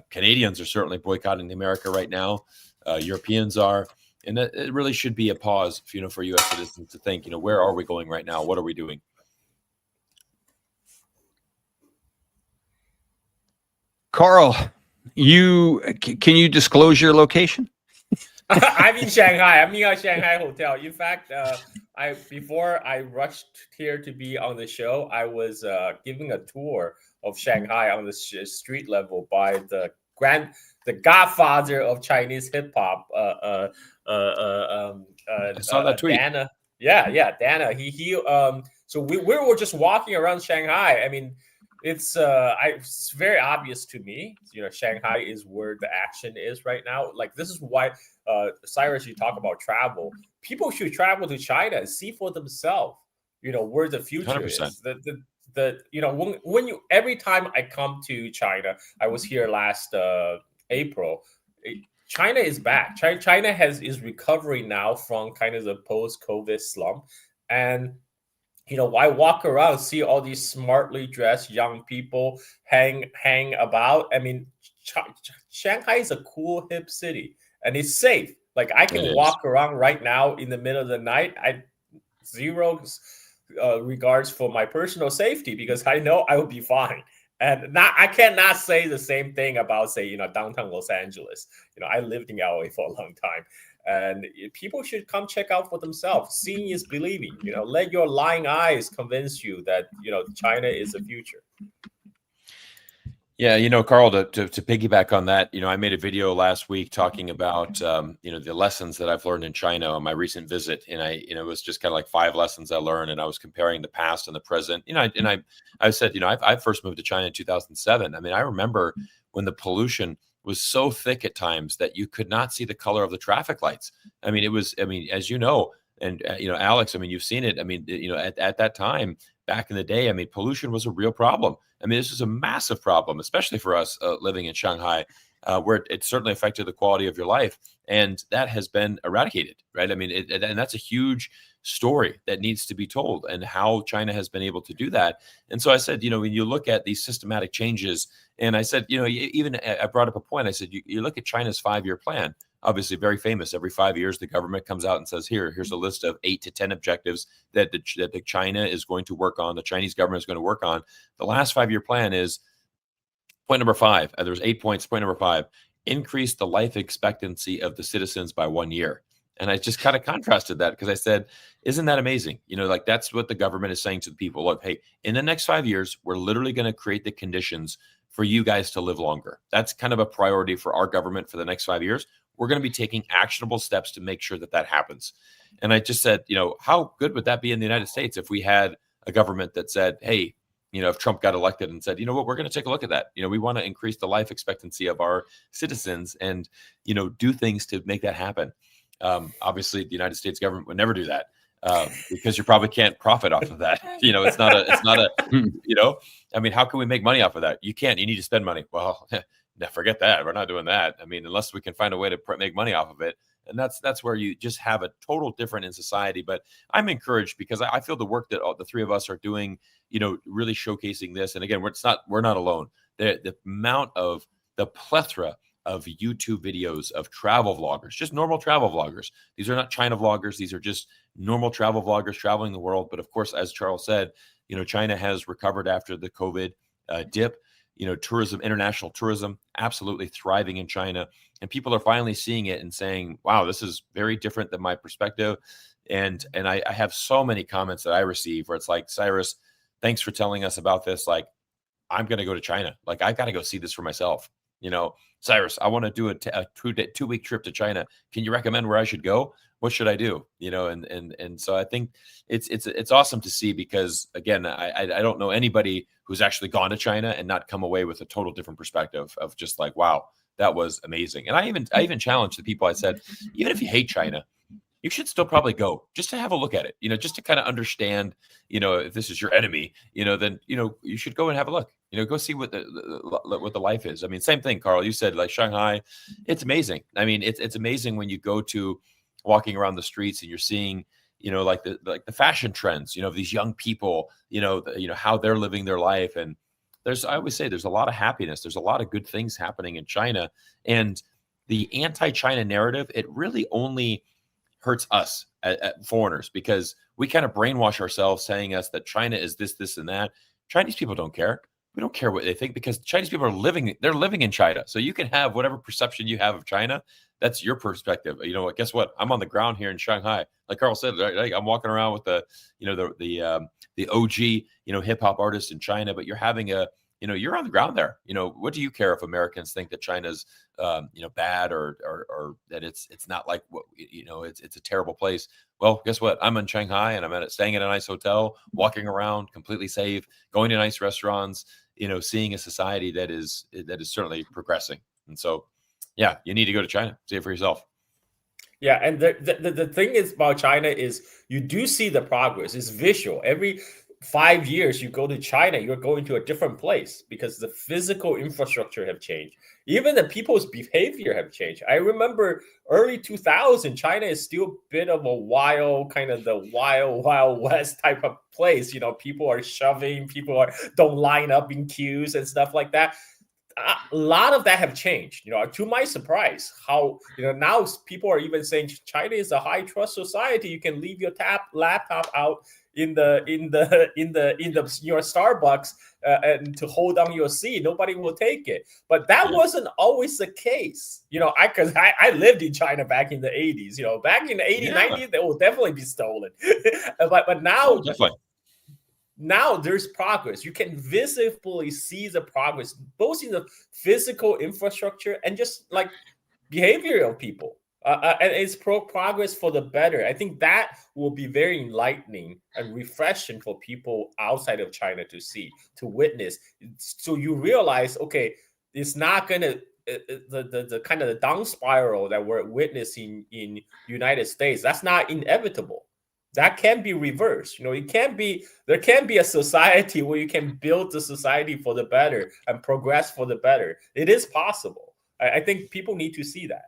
Canadians are certainly boycotting America right now. Europeans are. And it really should be a pause, for U.S. citizens to think, where are we going right now? What are we doing? Carl, can you disclose your location? I'm in Shanghai. I'm in a Shanghai hotel. In fact, before I rushed here to be on the show, I was giving a tour of Shanghai on the street level by the godfather of Chinese hip hop. I saw that tweet. Dana. Yeah, Dana. So we were just walking around Shanghai. I mean, it's very obvious to me. Shanghai is where the action is right now. Like, this is why, Cyrus, you talk about travel. People should travel to China and see for themselves. Where the future 100%. Is. Every time I come to China, I was here last April. China is back. China is recovering now from kind of the post-COVID slump, and I walk around, see all these smartly dressed young people hang about. I mean, Shanghai is a cool, hip city, and it's safe. Like, I can walk around right now in the middle of the night. Zero regards for my personal safety, because I know I will be fine. And I cannot say the same thing about, say, downtown Los Angeles. I lived in LA for a long time. And people should come check out for themselves. Seeing is believing. Let your lying eyes convince you that China is the future. Yeah, Carl, to piggyback on that, I made a video last week talking about the lessons that I've learned in China on my recent visit, and it was just kind of like 5 lessons I learned, and I was comparing the past and the present. I said, I first moved to China in 2007. I mean, I remember when the pollution was so thick at times that you could not see the color of the traffic lights. I mean, as you know, and Alex, I mean, you've seen it. I mean, at that time, back in the day, I mean, pollution was a real problem. I mean, this is a massive problem, especially for us living in Shanghai, where it certainly affected the quality of your life, and that has been eradicated, right? I mean, and that's a huge story that needs to be told, and how China has been able to do that. And so I said, when you look at these systematic changes, and I said, even I brought up a point. I said, you look at China's 5-year plan, obviously very famous. Every 5 years, the government comes out and says, here's a list of 8 to 10 objectives that the China is going to work on, the Chinese government is going to work on. The last 5-year plan is point number 5. There's 8 points. Point number 5, increase the life expectancy of the citizens by 1 year. And I just kind of contrasted that, because I said, isn't that amazing? Like, that's what the government is saying to the people. Look, hey, in the next 5 years, we're literally going to create the conditions for you guys to live longer. That's kind of a priority for our government for the next 5 years. We're going to be taking actionable steps to make sure that happens. And I just said, how good would that be in the United States if we had a government that said, hey, if Trump got elected and said, we're going to take a look at that. We want to increase the life expectancy of our citizens and, do things to make that happen. Obviously, the United States government would never do that, because you probably can't profit off of that. It's not a, I mean, how can we make money off of that? You can't. You need to spend money. Well, forget that. We're not doing that. I mean, unless we can find a way to make money off of it. And that's where you just have a total different in society. But I'm encouraged, because I feel the work that all the 3 of us are doing, really showcasing this. And again, we're not alone. The amount of the plethora of YouTube videos of travel vloggers, just normal travel vloggers. These are not China vloggers. These are just normal travel vloggers traveling the world. But of course, as Charles said, China has recovered after the COVID dip. Tourism, international tourism, absolutely thriving in China. And people are finally seeing it and saying, wow, this is very different than my perspective. And I have so many comments that I receive where it's like, Cyrus, thanks for telling us about this. Like, I'm going to go to China. Like, I got to go see this for myself. Cyrus, I want to do a 2-week trip to China. Can you recommend where I should go? What should I do? And so I think it's awesome to see, because again, I don't know anybody who's actually gone to China and not come away with a total different perspective of just like, wow, that was amazing. And I even challenged the people. I said, even if you hate China, you should still probably go just to have a look at it, just to kind of understand, if this is your enemy, then, you should go and have a look, go see what the life is. I mean, same thing, Carl, you said like Shanghai, it's amazing. I mean, it's amazing when you go to walking around the streets and you're seeing, like the fashion trends, of these young people, how they're living their life. And I always say there's a lot of happiness. There's a lot of good things happening in China, and the anti-China narrative, it really only hurts us at foreigners, because we kind of brainwash ourselves saying us that China is this, and that. Chinese people don't care. We don't care what they think, because Chinese people they're living in China. So you can have whatever perception you have of China. That's your perspective. Guess what? I'm on the ground here in Shanghai. Like Carl said, right? I'm walking around with the OG, hip hop artist in China, but you're having you're on the ground there. What do you care if Americans think that China's, bad or that it's not like what, it's a terrible place. Well, guess what? I'm in Shanghai and I'm staying at a nice hotel, walking around completely safe, going to nice restaurants, seeing a society that is certainly progressing. And so, yeah, you need to go to China, see it for yourself. Yeah, and the thing is about China is you do see the progress. It's visual. Every 5 years you go to China, you're going to a different place because the physical infrastructure have changed. Even the people's behavior have changed. I remember early 2000, China is still a bit of a wild, kind of the wild west type of place. People are shoving, don't line up in queues and stuff like that. A lot of that have changed, to my surprise. How now people are even saying China is a high trust society. You can leave your laptop out in your Starbucks and to hold on your seat. Nobody will take it. But that wasn't always the case. Because I lived in China back in the 80s. Back in the 80s, 90s, they will definitely be stolen. but now. Oh, definitely. Now there's progress. You can visibly see the progress, both in the physical infrastructure and just like behavior of people. And it's progress for the better. I think that will be very enlightening and refreshing for people outside of China to see, to witness. So you realize, okay, it's not going to the kind of the down spiral that we're witnessing in United States. That's not inevitable. That can be reversed. There can be a society where you can build the society for the better and progress for the better. It is possible. I think people need to see that.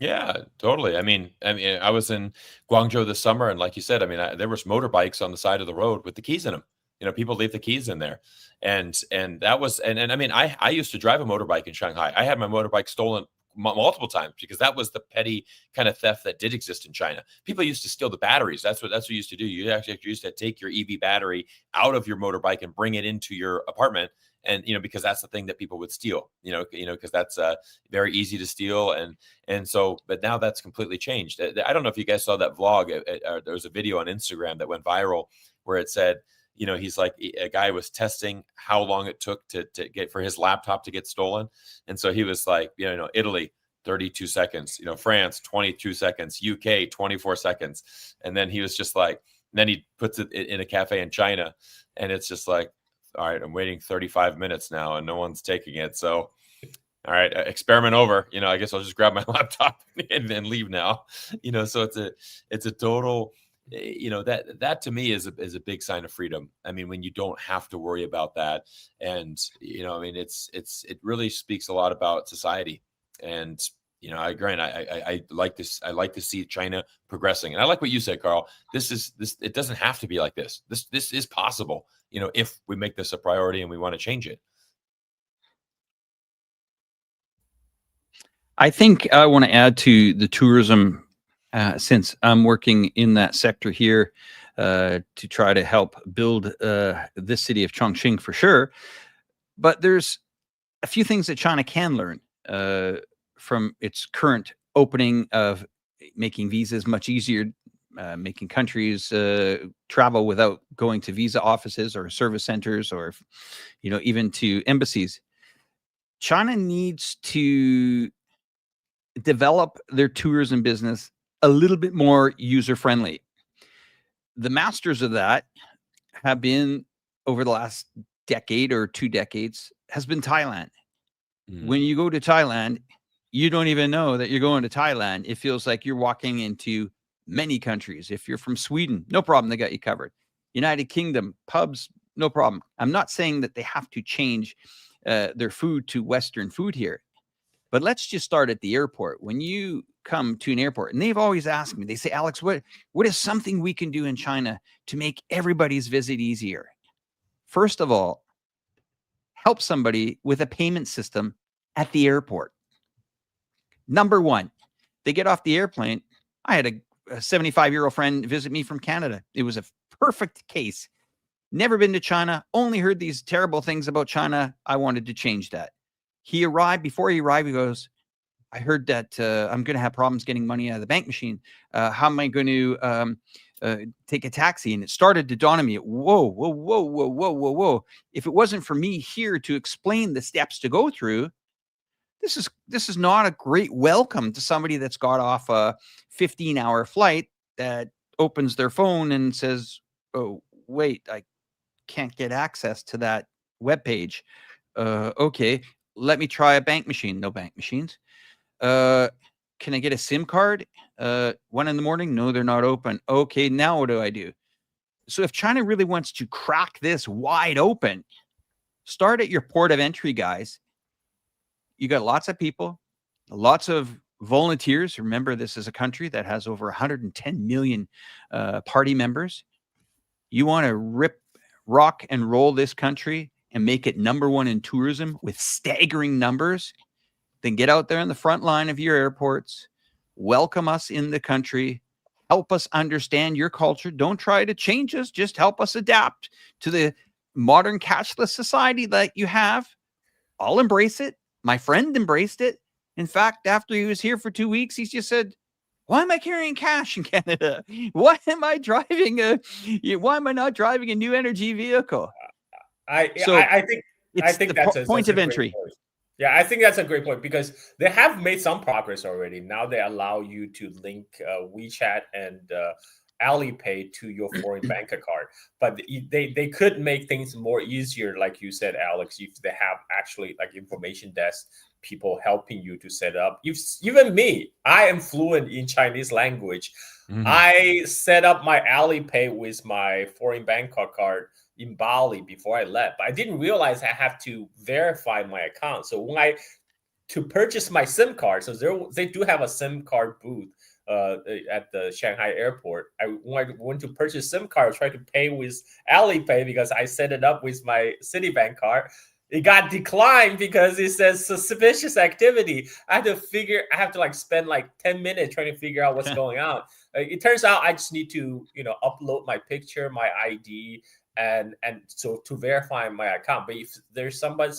Yeah, totally. I mean, I was in Guangzhou this summer, and like you said, there was motorbikes on the side of the road with the keys in them. People leave the keys in there, and that was, and I mean, I used to drive a motorbike in Shanghai. I had my motorbike stolen multiple times because that was the petty kind of theft that did exist in China. People used to steal the batteries. That's what you used to do. You actually used to take your EV battery out of your motorbike and bring it into your apartment. And, because that's the thing that people would steal, because that's very easy to steal. And so, but now that's completely changed. I don't know if you guys saw that vlog. There was a video on Instagram that went viral where it said, he's like, a guy was testing how long it took to get for his laptop to get stolen. And so he was like, Italy, 32 seconds, France, 22 seconds, UK, 24 seconds. And then he was just like, then he puts it in a cafe in China, and it's just like, all right, I'm waiting 35 minutes now and no one's taking it. So, all right, experiment over. I guess I'll just grab my laptop and leave now. So it's a total, that to me is a big sign of freedom. I mean, when you don't have to worry about that, and it really speaks a lot about society. And I agree. And I like this. I like to see China progressing. And I like what you said, Carl. This. It doesn't have to be like this. This is possible. If we make this a priority and we want to change it. I think I want to add to the tourism, since I'm working in that sector here, to try to help build this city of Chongqing for sure. But there's a few things that China can learn from its current opening of making visas much easier, making countries travel without going to visa offices or service centers or, even to embassies. China needs to develop their tourism business a little bit more user-friendly. The masters of that have been, over the last decade or 2 decades, has been Thailand. When you go to Thailand, you don't even know that you're going to Thailand. It feels like you're walking into many countries. If you're from Sweden, no problem. They got you covered. United Kingdom, pubs, no problem. I'm not saying that they have to change their food to Western food here, but let's just start at the airport. When you come to an airport, and they've always asked me, they say, Alex, what is something we can do in China to make everybody's visit easier? First of all, help somebody with a payment system at the airport. Number one, they get off the airplane. I had a 75-year-old friend visit me from Canada. It was a perfect case. Never been to China, only heard these terrible things about China. I wanted to change that. He arrived. Before he arrived, he goes, I heard that I'm going to have problems getting money out of the bank machine. How am I going to take a taxi? And it started to dawn on me, whoa. If it wasn't for me here to explain the steps to go through, this is not a great welcome to somebody that's got off a 15-hour flight that opens their phone and says, oh, wait, I can't get access to that webpage. Okay, let me try a bank machine. No bank machines. Can I get a SIM card? 1 a.m? No, they're not open. Okay, now what do I do? So if China really wants to crack this wide open, start at your port of entry, guys. You got lots of people, lots of volunteers. Remember, this is a country that has over 110 million party members. You want to rock and roll this country and make it #1 in tourism with staggering numbers, then get out there in the front line of your airports, welcome us in the country, help us understand your culture. Don't try to change us, just help us adapt to the modern cashless society that you have. I'll embrace it. My friend embraced it. In fact, after he was here for 2 weeks, he just said, why am I carrying cash in Canada? Why am I not driving a new energy vehicle? I think that's a point of entry. Point. Yeah, I think that's a great point because they have made some progress already. Now they allow you to link WeChat and Alipay to your foreign bank card, but they could make things more easier, like you said, Alex, if they have actually like information desk people helping you to set up. Even me, I am fluent in Chinese language. Mm-hmm. I set up my Alipay with my foreign bank card in Bali before I left, but I didn't realize I have to verify my account. So to purchase my SIM card, so they do have a SIM card booth at the Shanghai airport. When I went to purchase SIM card, I tried to pay with Alipay because I set it up with my Citibank card. It got declined because it says suspicious activity. I have to like spend like 10 minutes trying to figure out what's going on. It turns out I just need to, upload my picture, my ID, and so to verify my account. But if there's someone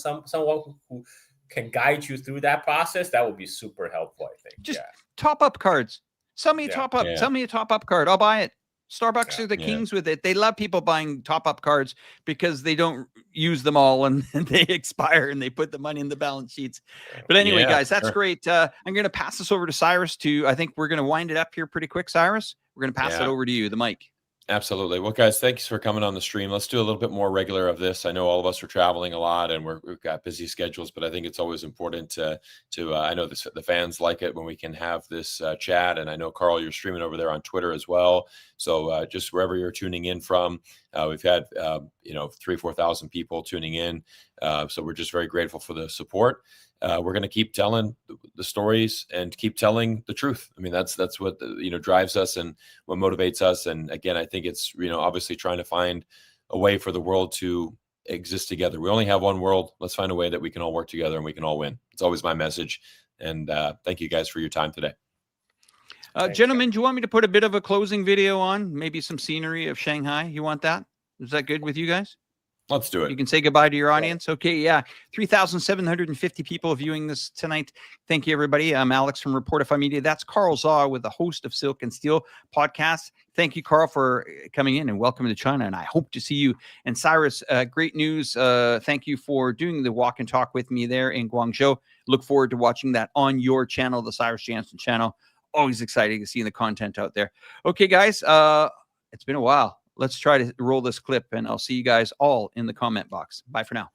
who can guide you through that process, that would be super helpful, I think. Just top up cards. Sell me a top up. Sell me a top up card. I'll buy it. Starbucks are the kings with it. They love people buying top up cards because they don't use them all and they expire and they put the money in the balance sheets. But anyway, guys, that's great. I'm going to pass this over to Cyrus I think we're going to wind it up here pretty quick. Cyrus, we're going to pass it over to you, the mic. Absolutely. Well, guys, thanks for coming on the stream. Let's do a little bit more regular of this. I know all of us are traveling a lot and we've got busy schedules, but I think it's always important to I know the fans like it when we can have this chat. And I know, Carl, you're streaming over there on Twitter as well. So just wherever you're tuning in from, we've had, 3,000-4,000 people tuning in. So we're just very grateful for the support. We're going to keep telling the stories and keep telling the truth. I mean, that's what drives us and what motivates us. And again, I think it's obviously trying to find a way for the world to exist together. We only have one world. Let's find a way that we can all work together and we can all win. It's always my message. And thank you guys for your time today. Gentlemen, do you want me to put a bit of a closing video on? Maybe some scenery of Shanghai. You want that? Is that good with you guys? Let's do it. You can say goodbye to your audience. Okay, yeah. 3,750 people viewing this tonight. Thank you, everybody. I'm Alex from Reportify Media. That's Carl Zaw with the host of Silk and Steel podcast. Thank you, Carl, for coming in and welcome to China. And I hope to see you. And Cyrus, great news. Thank you for doing the walk and talk with me there in Guangzhou. Look forward to watching that on your channel, the Cyrus Jansen channel. Always exciting to see the content out there. Okay, guys, it's been a while. Let's try to roll this clip, and I'll see you guys all in the comment box. Bye for now.